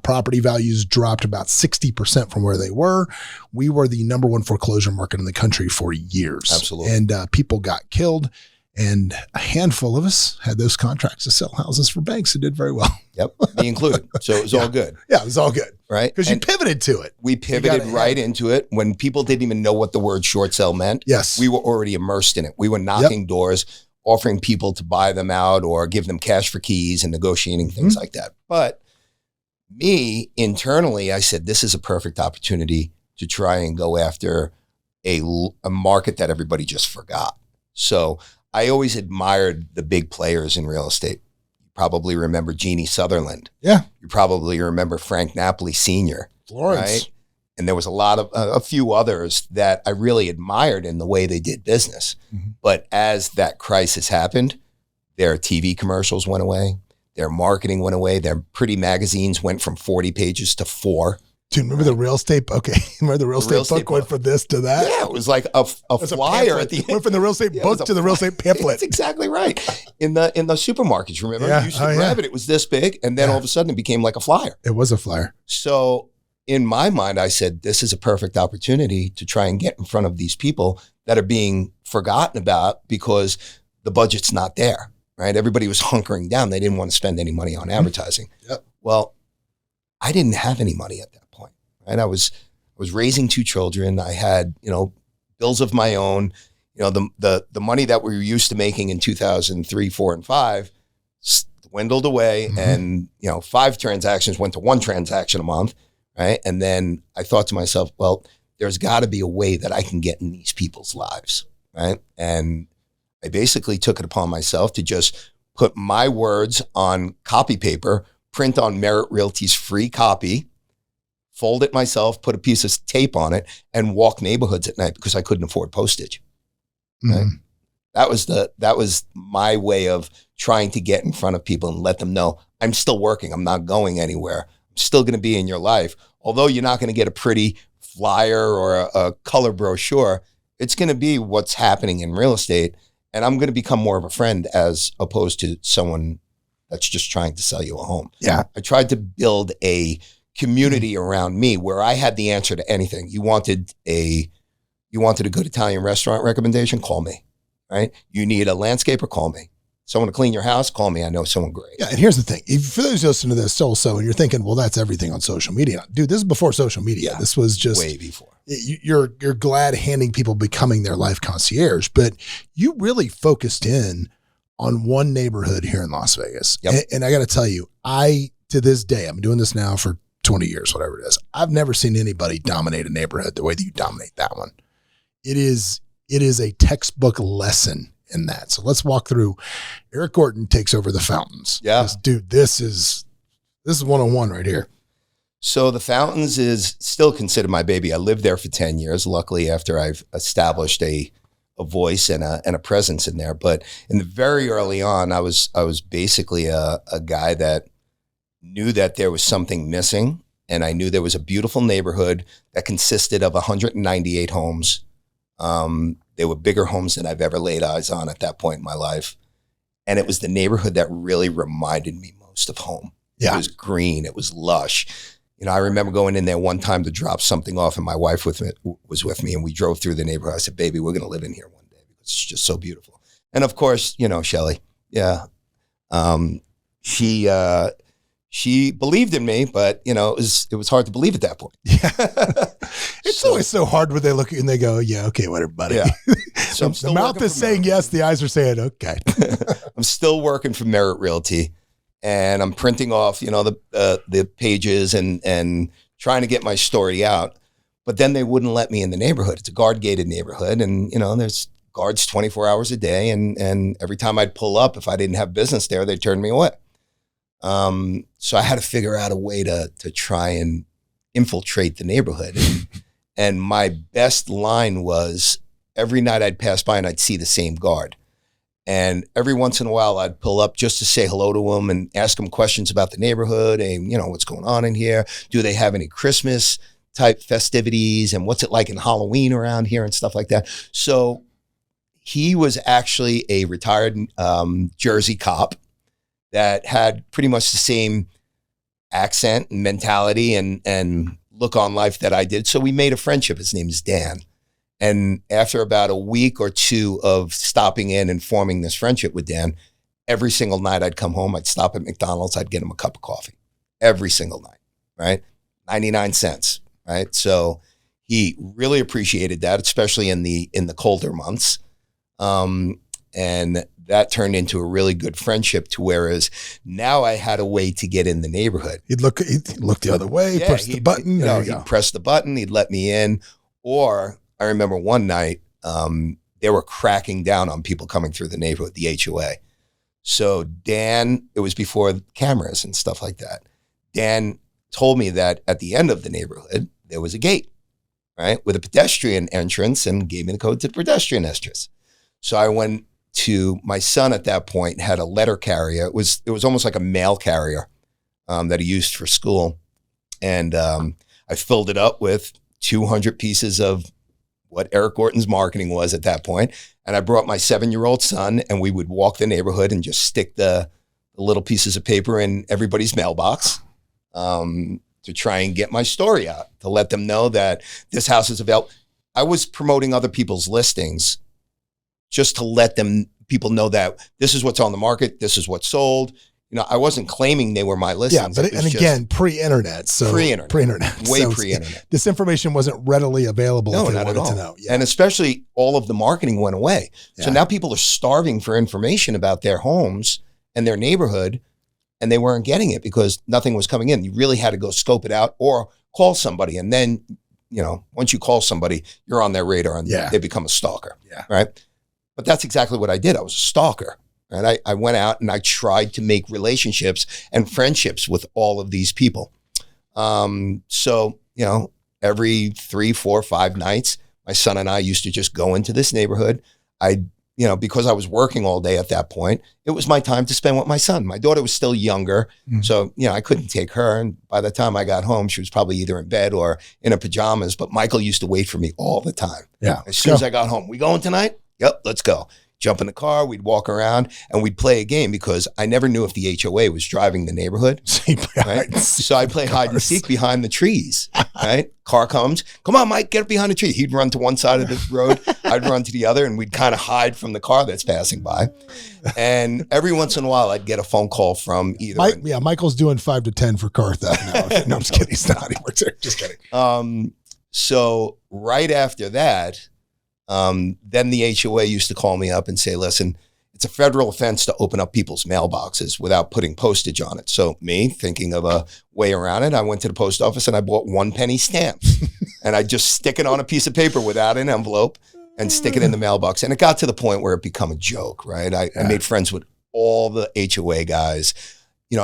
Property values dropped about 60% from where they were. We were the number one foreclosure market in the country for years. Absolutely. And people got killed. And a handful of us had those contracts to sell houses for banks that did very well. Yep, me included. So it was all good. Yeah, it was all good. Right? Because you pivoted to it. We pivoted right into it when people didn't even know what the word short sell meant. Yes. We were already immersed in it. We were knocking doors, offering people to buy them out or give them cash for keys and negotiating things like that. But me, internally, I said, this is a perfect opportunity to try and go after a market that everybody just forgot. So I always admired the big players in real estate. You probably remember Jeannie Sutherland. Yeah. You probably remember Frank Napoli Sr. Florence. Right? And there was a few others that I really admired in the way they did business. But as that crisis happened, their TV commercials went away. Their marketing went away. Their pretty magazines went from 40 pages to 4. Dude, remember the real estate? Okay. Remember the real estate book went from this to that? Yeah, it was like a flyer at the end. Went from the real estate book to the real estate pamphlet. That's exactly right. In the supermarkets, remember? You used to grab it. It was this big. And then all of a sudden it became like a flyer. It was a flyer. So in my mind, I said, this is a perfect opportunity to try and get in front of these people that are being forgotten about because the budget's not there, right? Everybody was hunkering down. They didn't want to spend any money on advertising. Yep. Well, I didn't have any money at that point, right? I was raising 2 children. I had, bills of my own. The money that we were used to making in 2003, 4, and 5 dwindled away. And, 5 transactions went to 1 transaction a month. Right. And then I thought to myself, well, there's got to be a way that I can get in these people's lives. Right. And I basically took it upon myself to just put my words on copy paper, print on Merit Realty's free copy, fold it myself, put a piece of tape on it, and walk neighborhoods at night because I couldn't afford postage. Right. That was my way of trying to get in front of people and let them know I'm still working. I'm not going anywhere. I'm still going to be in your life. Although you're not going to get a pretty flyer or a color brochure, it's going to be what's happening in real estate. And I'm going to become more of a friend as opposed to someone that's just trying to sell you a home. Yeah. I tried to build a community around me where I had the answer to anything. You wanted a good Italian restaurant recommendation? Call me, right? You need a landscaper? Call me. Someone to clean your house? Call me. I know someone great. Yeah, and here's the thing. For those listening to this also, and you're thinking, well, that's everything on social media. Dude, this is before social media. Yeah, this was just way before. You're glad handing people becoming their life concierge, but you really focused in on one neighborhood here in Las Vegas. Yep. And I got to tell you, to this day, I'm doing this now for 20 years, whatever it is. I've never seen anybody dominate a neighborhood the way that you dominate that one. It is a textbook lesson in that. So let's walk through. Eric Gorton takes over the fountains. Yeah. Dude, this is This is 101 right here. So the Fountains is still considered my baby. I lived there for 10 years, luckily, after I've established a voice and a presence in there. But in the very early on, I was basically a guy that knew that there was something missing. And I knew there was a beautiful neighborhood that consisted of 198 homes. They were bigger homes than I've ever laid eyes on at that point in my life. And it was the neighborhood that really reminded me most of home. Yeah. It was green. It was lush. You know, I remember going in there one time to drop something off, and my wife was with me, and we drove through the neighborhood. I said, baby, we're going to live in here one day because it's just so beautiful. And of course, you know, Shelly, yeah, she believed in me, but you know, it was hard to believe at that point. Yeah. It's always so hard when they look and they go, yeah, okay, whatever, buddy. Yeah. So the mouth is saying yes, the eyes are saying okay. I'm still working for Merit Realty. And I'm printing off, you know, the pages and trying to get my story out. But then they wouldn't let me in the neighborhood. It's a guard-gated neighborhood. And, you know, there's guards 24 hours a day. And every time I'd pull up, if I didn't have business there, they'd turn me away. So I had to figure out a way to try and infiltrate the neighborhood. And my best line was every night I'd pass by and I'd see the same guard. And every once in a while, I'd pull up just to say hello to them and ask them questions about the neighborhood and, you know, what's going on in here. Do they have any Christmas type festivities? And what's it like in Halloween around here and stuff like that? So he was actually a retired Jersey cop that had pretty much the same accent and mentality and look on life that I did. So we made a friendship. His name is Dan. And after about a week or two of stopping in and forming this friendship with Dan, every single night I'd come home, I'd stop at McDonald's, I'd get him a cup of coffee every single night, right? 99 cents, right? So he really appreciated that, especially in the colder months. And that turned into a really good friendship to whereas now I had a way to get in the neighborhood. He'd look the other way, Yeah, push the button. You know, he'd press the button, he'd let me in. Or I remember one night, they were cracking down on people coming through the neighborhood, the HOA. So Dan, it was before cameras and stuff like that. Dan told me that at the end of the neighborhood, there was a gate, right, with a pedestrian entrance and gave me the code to the pedestrian entrance. So I went to, my son at that point had a letter carrier. It was almost like a mail carrier that he used for school. And I filled it up with 200 pieces of what Eric Gorton's marketing was at that point. And I brought my 7-year-old son and we would walk the neighborhood and just stick the little pieces of paper in everybody's mailbox to try and get my story out, to let them know that this house is available. I was promoting other people's listings just to let people know that this is what's on the market. This is what's sold. You know, I wasn't claiming they were my listings. Yeah, but again, pre-internet. So pre-internet. Way So pre-internet. This information wasn't readily available No, if they not at wanted all. to know. Yeah. And especially all of the marketing went away. So Yeah. now people are starving for information about their homes and their neighborhood, and they weren't getting it because nothing was coming in. You really had to go scope it out or call somebody. And then, you know, once you call somebody, you're on their radar and Yeah. they become a stalker. Yeah. Right. But that's exactly what I did. I was a stalker. And I went out and I tried to make relationships and friendships with all of these people. So, you know, every 3, 4, 5 nights, my son and I used to just go into this neighborhood. You know, because I was working all day at that point, it was my time to spend with my son. My daughter was still younger. Mm. So, you know, I couldn't take her. And by the time I got home, she was probably either in bed or in her pajamas. But Michael used to wait for me all the time. Yeah. As soon as I got home, we going tonight? Yep, let's go. Jump in the car, we'd walk around and we'd play a game because I never knew if the HOA was driving the neighborhood. Right? So I play hide and seek behind the trees, right? Car comes, come on, Mike, get up behind the tree. He'd run to one side of the road, I'd run to the other, and we'd kind of hide from the car that's passing by. And every once in a while, I'd get a phone call from either. Michael's doing 5 to 10 for car theft now. No, I'm just kidding. He's not. He works there. Just kidding. So right after that, then the HOA used to call me up and say, listen, it's a federal offense to open up people's mailboxes without putting postage on it. So me, thinking of a way around it, I went to the post office and I bought 1-penny stamps and I just stick it on a piece of paper without an envelope and stick it in the mailbox. And it got to the point where it became a joke, right? I made friends with all the HOA guys.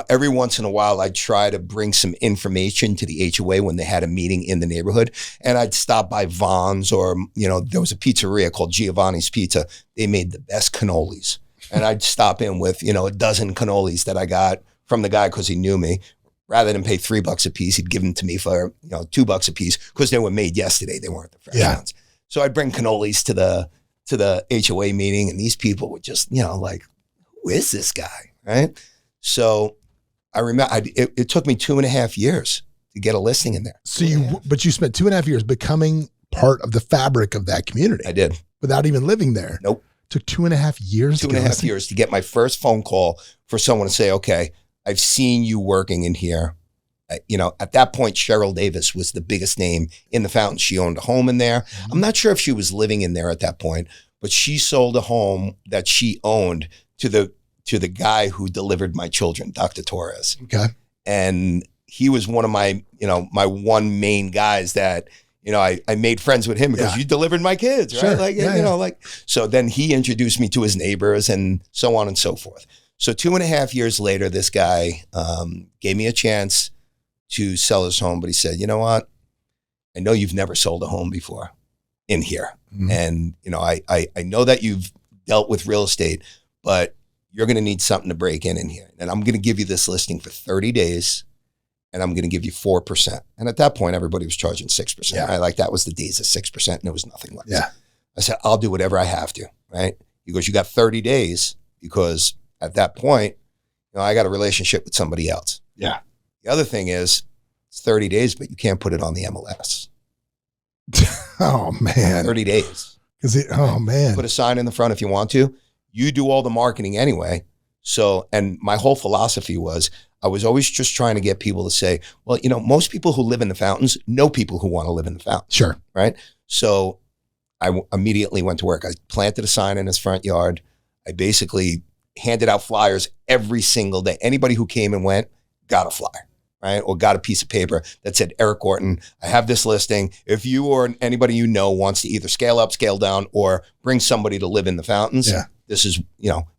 every once in a while I'd try to bring some information to the HOA when they had a meeting in the neighborhood. And I'd stop by Vaughn's or, there was a pizzeria called Giovanni's Pizza. They made the best cannolis. And I'd stop in with, a dozen cannolis that I got from the guy because he knew me. Rather than pay $3 a piece, he'd give them to me for, $2 a piece because they were made yesterday. They weren't the fresh ones. So I'd bring cannolis to the HOA meeting, and these people were just, like, who is this guy, right? So I remember it took me 2.5 years to get a listing in there. So but you spent 2.5 years becoming part of the fabric of that community. I did. Without even living there. Nope. Took 2.5 years. 2.5 years to get my first phone call for someone to say, okay, I've seen you working in here. At that point, Cheryl Davis was the biggest name in the Fountain. She owned a home in there. Mm-hmm. I'm not sure if she was living in there at that point, but she sold a home that she owned to the guy who delivered my children, Dr. Torres. Okay. And he was one of my, my one main guys that, I made friends with him because you delivered my kids, right? Sure. So then he introduced me to his neighbors and so on and so forth. So 2.5 years later, this guy gave me a chance to sell his home, but he said, you know what? I know you've never sold a home before in here. Mm-hmm. And, I know that you've dealt with real estate, but you're going to need something to break in here. And I'm going to give you this listing for 30 days. And I'm going to give you 4%. And at that point, everybody was charging 6%. Yeah. Right? Like that was the days of 6%, and there was nothing less. Yeah. I said, I'll do whatever I have to. Right? He goes, you got 30 days because at that point, I got a relationship with somebody else. Yeah. The other thing is, it's 30 days, but you can't put it on the MLS. Oh man. 30 days. Man. Put a sign in the front if you want to. You do all the marketing anyway. So, and my whole philosophy was, I was always just trying to get people to say, well, most people who live in the Fountains know people who want to live in the Fountains. Sure. Right. So I immediately went to work. I planted a sign in his front yard. I basically handed out flyers every single day. Anybody who came and went got a flyer, right? Or got a piece of paper that said, Eric Gorton, I have this listing. If you or anybody wants to either scale up, scale down, or bring somebody to live in the Fountains, this is,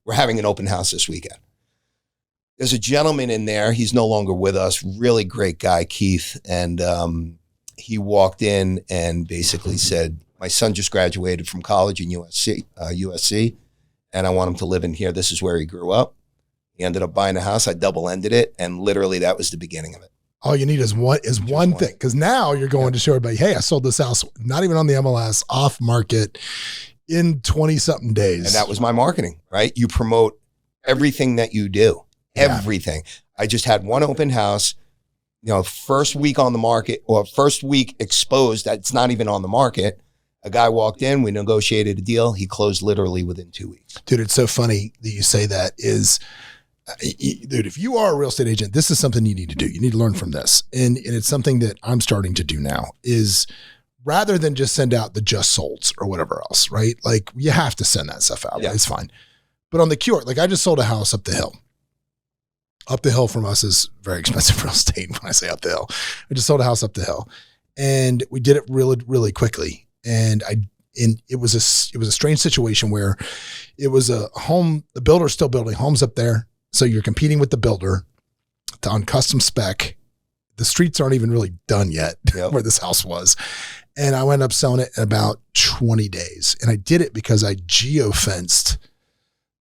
we're having an open house this weekend. There's a gentleman in there. He's no longer with us. Really great guy, Keith. And he walked in and basically said, my son just graduated from college in USC, and I want him to live in here. This is where he grew up. He ended up buying a house. I double-ended it, and literally that was the beginning of it. All you need is one thing, because now you're going to show everybody, hey, I sold this house, not even on the MLS, off market in 20-something days. And that was my marketing, right? You promote everything that you do. Everything. I just had one open house, first week on the market or first week exposed that it's not even on the market. A guy walked in, we negotiated a deal. He closed literally within 2 weeks. Dude, it's so funny that you say that dude, if you are a real estate agent, this is something you need to do. You need to learn from this. And it's something that I'm starting to do now is rather than just send out the just solds or whatever else, right? Like you have to send that stuff out. Yeah. It's fine. But on the QR, like I just sold a house up the hill. Up the hill from us is very expensive real estate when I say up the hill. I just sold a house up the hill and we did it really, really quickly. And it was a strange situation where it was a home, the builder's still building homes up there. So you're competing with the builder on custom spec. The streets aren't even really done yet where this house was. And I went up selling it in about 20 days. And I did it because I geofenced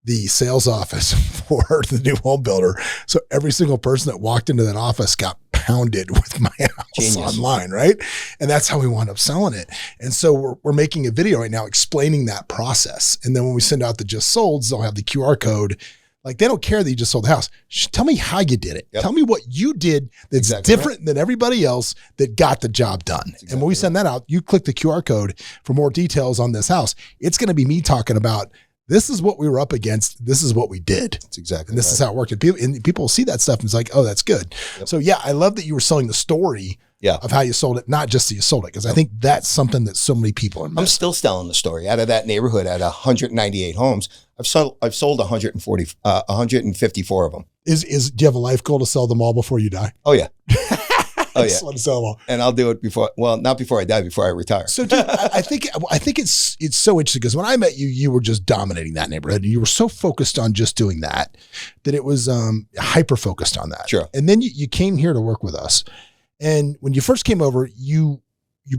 the sales office for the new home builder. So every single person that walked into that office got pounded with my house online, right? And that's how we wound up selling it. And so we're making a video right now explaining that process. And then when we send out the just solds, they'll have the QR code. Like they don't care that you just sold the house. Tell me how you did it. Yep. Tell me what you did that's different than everybody else that got the job done. And when we send that out, you click the QR code for more details on this house. It's going to be me talking about this is what we were up against. This is what we did. That's exactly. And this is how it worked. And people see that stuff and it's like, oh, that's good. Yep. So yeah, I love that you were selling the story of how you sold it, not just that you sold it. Cause I think that's something that so many people are missing. I'm still telling the story. Out of that neighborhood at 198 homes, I've sold 154 of them. Do you have a life goal to sell them all before you die? Oh yeah. Oh, just want to sell them all. And I'll do it not before I die, before I retire. So, dude, I think it's so interesting because when I met you, you were just dominating that neighborhood, and you were so focused on just doing that it was hyper focused on that. Sure. And then you came here to work with us, and when you first came over, you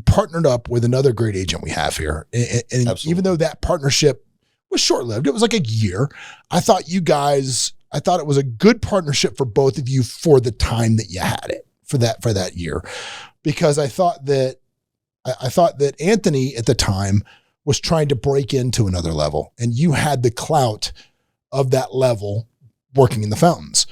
partnered up with another great agent we have here, and even though that partnership was short lived, it was like a year. I thought it was a good partnership for both of you for the time that you had it. For that year, because I thought that Anthony at the time was trying to break into another level, and you had the clout of that level working in the fountains.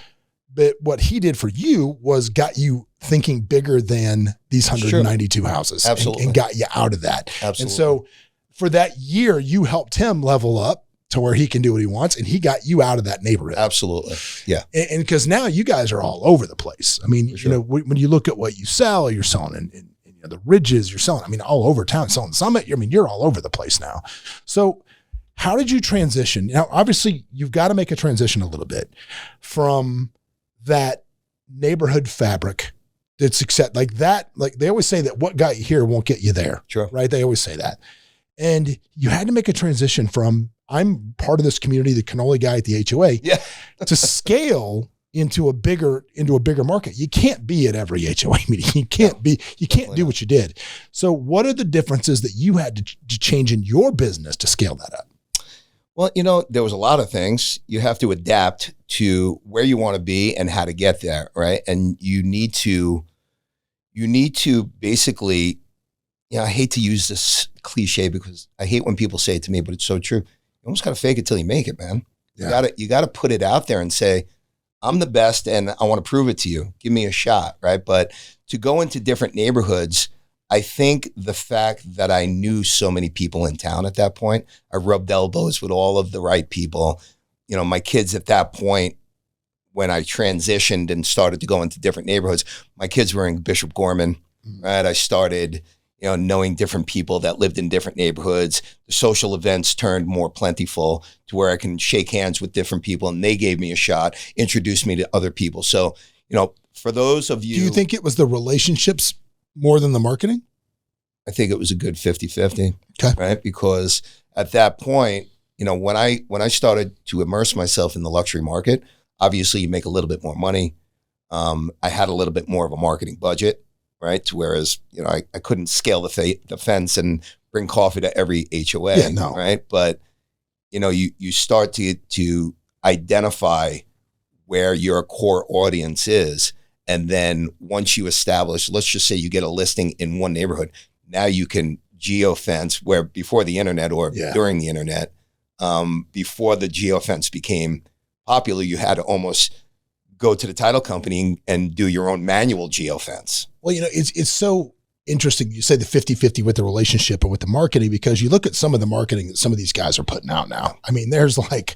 But what he did for you was got you thinking bigger than these 192 houses. Absolutely. And got you out of that. Absolutely. And so for that year, you helped him level up to where he can do what he wants, and he got you out of that neighborhood. Absolutely. Yeah. And because now you guys are all over the place. I mean, sure. When you look at what you sell, you're selling in the Ridges, you're selling, I mean, all over town, selling Summit. I mean, you're all over the place now. So how did you transition? Now, obviously you've got to make a transition a little bit from that neighborhood fabric that's success like that. Like they always say that what got you here won't get you there. Sure. Right. They always say that. And you had to make a transition from I'm part of this community, the cannoli guy at the HOA, to scale into a bigger market. You can't be at every HOA meeting. You can't do what you did. So what are the differences that you had to change in your business to scale that up? Well, there was a lot of things. You have to adapt to where you want to be and how to get there, right? And you need to basically, I hate to use this cliche because I hate when people say it to me, but it's so true. You almost got to fake it till you make it, man. Yeah. You got to put it out there and say, I'm the best and I want to prove it to you. Give me a shot, right? But to go into different neighborhoods, I think the fact that I knew so many people in town at that point, I rubbed elbows with all of the right people. My kids at that point, when I transitioned and started to go into different neighborhoods, my kids were in Bishop Gorman, right? I started knowing different people that lived in different neighborhoods. The social events turned more plentiful to where I can shake hands with different people, and they gave me a shot, introduced me to other people. So, for those of you... Do you think it was the relationships more than the marketing? I think it was a good 50-50, okay. Right? Because at that point, when I started to immerse myself in the luxury market, obviously you make a little bit more money. I had a little bit more of a marketing budget. Right. Whereas, I couldn't scale the fence and bring coffee to every HOA. Yeah, no. Right. But, you start to identify where your core audience is. And then once you establish, let's just say you get a listing in one neighborhood, now you can geofence where before the internet or during the internet, before the geofence became popular, you had to almost go to the title company and do your own manual geofence. Well, it's so interesting. You say the 50-50 with the relationship and with the marketing, because you look at some of the marketing that some of these guys are putting out now. I mean, there's like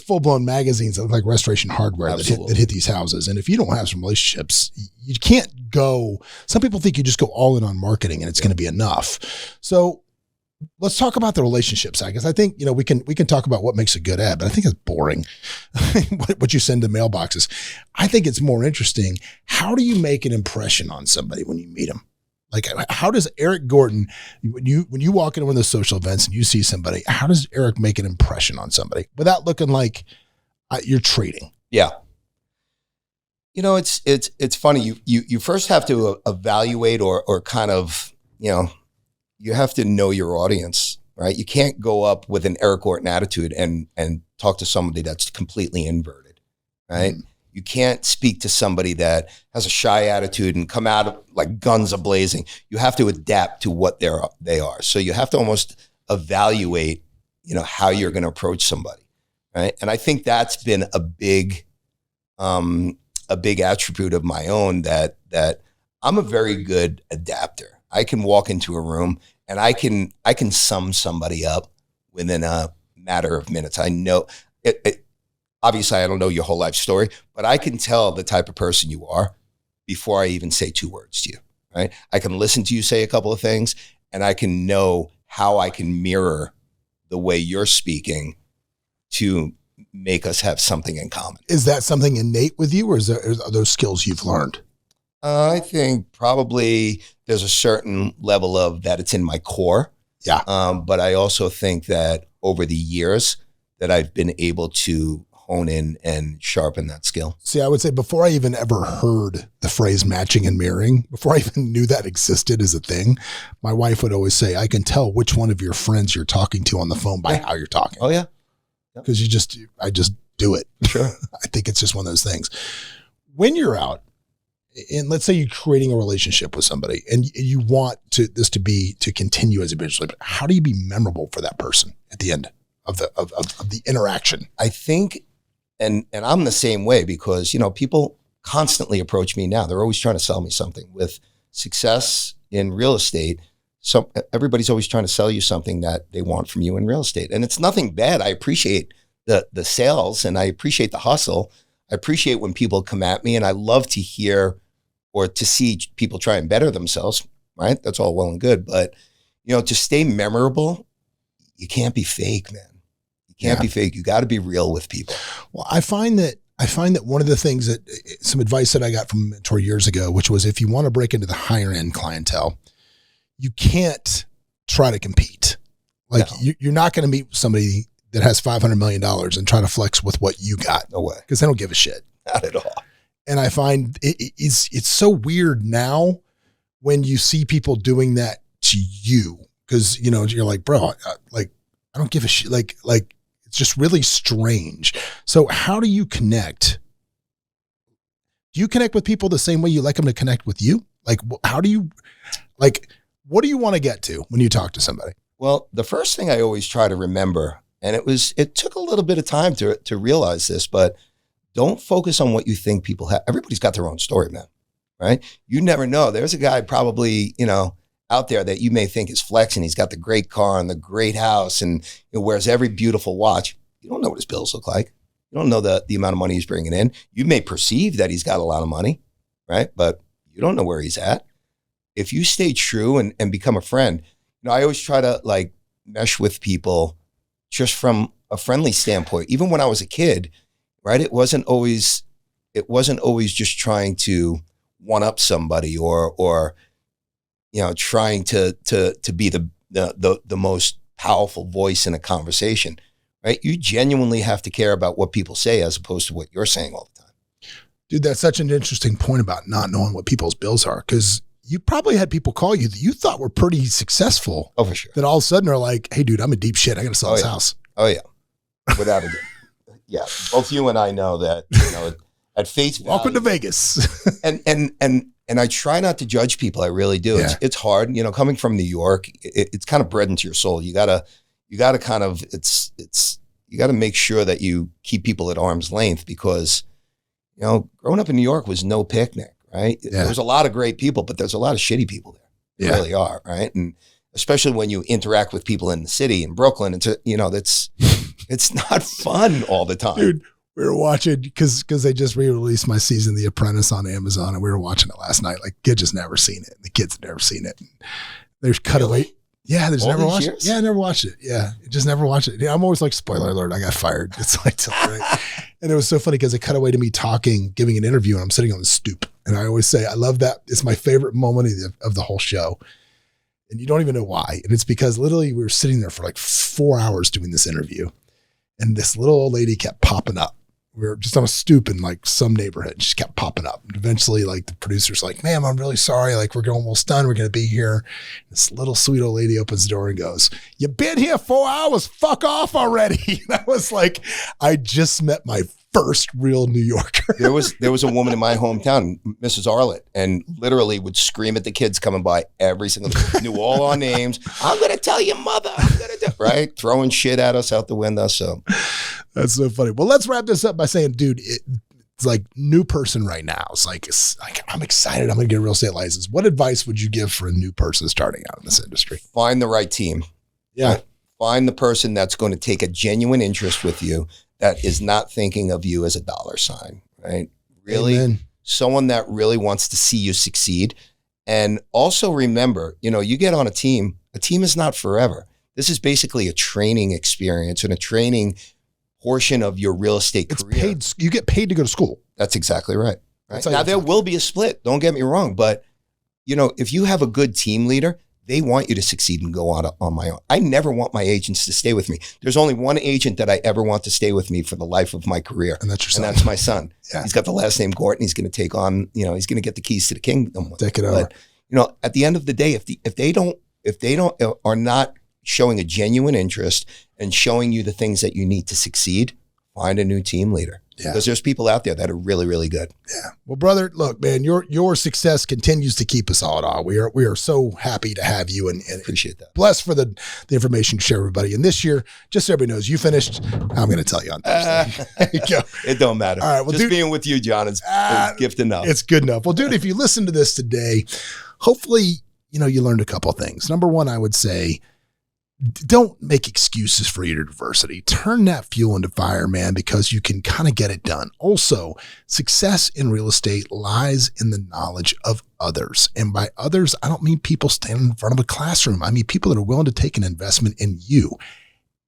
full blown magazines that look like Restoration Hardware that hit these houses. And if you don't have some relationships, you can't go. Some people think you just go all in on marketing and it's going to be enough. So let's talk about the relationship side, because I think, we can talk about what makes a good ad, but I think it's boring what you send to mailboxes. I think it's more interesting. How do you make an impression on somebody when you meet them? Like, how does Eric Gorton, when you walk into one of those social events and you see somebody, how does Eric make an impression on somebody without looking like you're trading? Yeah. It's funny. You first have to evaluate or kind of, you have to know your audience, right? You can't go up with an Eric Gorton attitude and talk to somebody that's completely inverted, right? Mm. You can't speak to somebody that has a shy attitude and come out like guns a-blazing. You have to adapt to what they are. So you have to almost evaluate, how you're going to approach somebody, right? And I think that's been a big attribute of my own that I'm a very good adapter. I can walk into a room and I can sum somebody up within a matter of minutes. I know it. Obviously, I don't know your whole life story, but I can tell the type of person you are before I even say two words to you, right? I can listen to you say a couple of things, and I can know how I can mirror the way you're speaking to make us have something in common. Is that something innate with you, or are those skills you've learned? I think probably there's a certain level of that it's in my core. Yeah. But I also think that over the years that I've been able to hone in and sharpen that skill. See, I would say before I even ever heard the phrase matching and mirroring, before I even knew that existed as a thing, my wife would always say, I can tell which one of your friends you're talking to on the phone by how you're talking. Oh, yeah. Because I just do it. Sure. I think it's just one of those things. When you're out, and let's say you're creating a relationship with somebody and you want this to continue as a business, but how do you be memorable for that person at the end of the interaction? I think, and I'm the same way because, people constantly approach me now. They're always trying to sell me something. With success in real estate, everybody's always trying to sell you something that they want from you in real estate. And it's nothing bad. I appreciate the sales and I appreciate the hustle. I appreciate when people come at me, and I love to hear or to see people try and better themselves, right? That's all well and good. But, to stay memorable, you can't be fake, man. You can't be fake. You got to be real with people. Well, I find that one of the things some advice that I got from a mentor years ago, which was if you want to break into the higher end clientele, you can't try to compete. Like you're not going to meet somebody that has $500 million and try to flex with what you got. No way. Because they don't give a shit. Not at all. And I find it's so weird now when you see people doing that to you. Because, you're like, bro, I don't give a shit. Like it's just really strange. So how do you connect? Do you connect with people the same way you like them to connect with you? Like, how do you, what do you want to get to when you talk to somebody? Well, the first thing I always try to remember, and it took a little bit of time to realize this, but don't focus on what you think people have. Everybody's got their own story, man, right? You never know. There's a guy probably, out there that you may think is flexing. He's got the great car and the great house and wears every beautiful watch. You don't know what his bills look like. You don't know the amount of money he's bringing in. You may perceive that he's got a lot of money, right? But you don't know where he's at. If you stay true and become a friend, I always try to mesh with people just from a friendly standpoint. Even when I was a kid, right? It wasn't always just trying to one up somebody or trying to be the most powerful voice in a conversation, right? You genuinely have to care about what people say as opposed to what you're saying all the time. Dude, that's such an interesting point about not knowing what people's bills are. Because you probably had people call you that you thought were pretty successful. Oh, for sure. That all of a sudden are like, hey, dude, I'm in deep shit. I got to sell this house. Oh, yeah. Without a doubt. Yeah. Both you and I know that, at face value. Welcome to Vegas. And I try not to judge people. I really do. Yeah. It's hard, coming from New York, it's kind of bred into your soul. You gotta kind of, you gotta make sure that you keep people at arm's length because, growing up in New York was no picnic, right? Yeah. There's a lot of great people, but there's a lot of shitty people there. There really are, right? And especially when you interact with people in the city, in Brooklyn, it's not fun all the time. Dude, we were watching, because they just re-released my season, The Apprentice, on Amazon, and we were watching it last night. Like, kid just never seen it. The kids never seen it. There's cutaway. Really? Yeah, there's all never watched years? it. Yeah, I never watched it. Yeah, just never watched it. Yeah, I'm always like, spoiler alert, I got fired. It's like, right? And it was so funny because it cut away to me talking, giving an interview, and I'm sitting on the stoop. And I always say, I love that. It's my favorite moment of the whole show. And you don't even know why. And it's because literally we were sitting there for like 4 hours doing this interview. And this little old lady kept popping up. We were just on a stoop in like some neighborhood. She just kept popping up. And eventually the producer's like, ma'am, I'm really sorry. We're almost done. We're going to be here. This little sweet old lady opens the door and goes, you've been here 4 hours. Fuck off already. And I was like, I just met my first real New Yorker. There was a woman in my hometown, Mrs. Arlett, and literally would scream at the kids coming by every single day. Knew all our names. I'm going to tell your mother. Right? Throwing shit at us out the window. So that's so funny. Well, let's wrap this up by saying, dude, it's like new person right now. It's like I'm excited. I'm going to get a real estate license. What advice would you give for a new person starting out in this industry? Find the right team. Yeah. Right? Find the person that's going to take a genuine interest with you, that is not thinking of you as a dollar sign, right? Really, Amen. Someone that really wants to see you succeed. And also remember, you get on a team is not forever. This is basically a training experience and a training portion of your real estate career. You get paid to go to school. That's exactly right. Right? Now, there will be a split. Don't get me wrong. But, if you have a good team leader, they want you to succeed and go on my own. I never want my agents to stay with me. There's only one agent that I ever want to stay with me for the life of my career. And that's your son. And that's my son. Yeah. He's got the last name Gorton. He's going to take on, he's going to get the keys to the kingdom. Take it over. But, at the end of the day, if they are not showing a genuine interest and showing you the things that you need to succeed, find a new team leader. Yeah. Because there's people out there that are really, really good. Yeah. Well, brother, look, man, your success continues to keep us all in awe. We are so happy to have you and appreciate that. Blessed for the information you share with everybody. And this year, just so everybody knows, you finished. I'm going to tell you on Thursday. There you go. It don't matter. All right. Well, just being with you, John, is gift enough. It's good enough. Well, dude, if you listen to this today, hopefully, you learned a couple of things. Number one, I would say, don't make excuses for your adversity. Turn that fuel into fire, man, because you can kind of get it done. Also, success in real estate lies in the knowledge of others. And by others, I don't mean people standing in front of a classroom. I mean people that are willing to take an investment in you.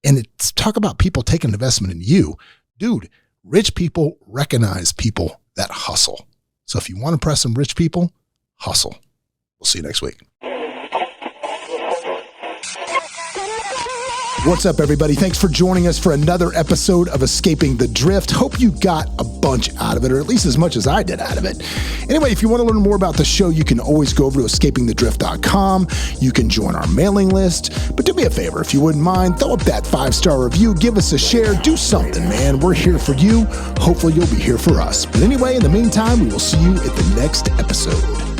And talk about people taking an investment in you. Dude, rich people recognize people that hustle. So if you want to impress some rich people, hustle. We'll see you next week. What's up, everybody? Thanks for joining us for another episode of Escaping the Drift. Hope you got a bunch out of it, or at least as much as I did out of it. Anyway, if you want to learn more about the show, you can always go over to escapingthedrift.com. You can join our mailing list. But do me a favor, if you wouldn't mind, throw up that 5-star review, give us a share, do something, man. We're here for you. Hopefully you'll be here for us. But anyway, in the meantime, we will see you at the next episode.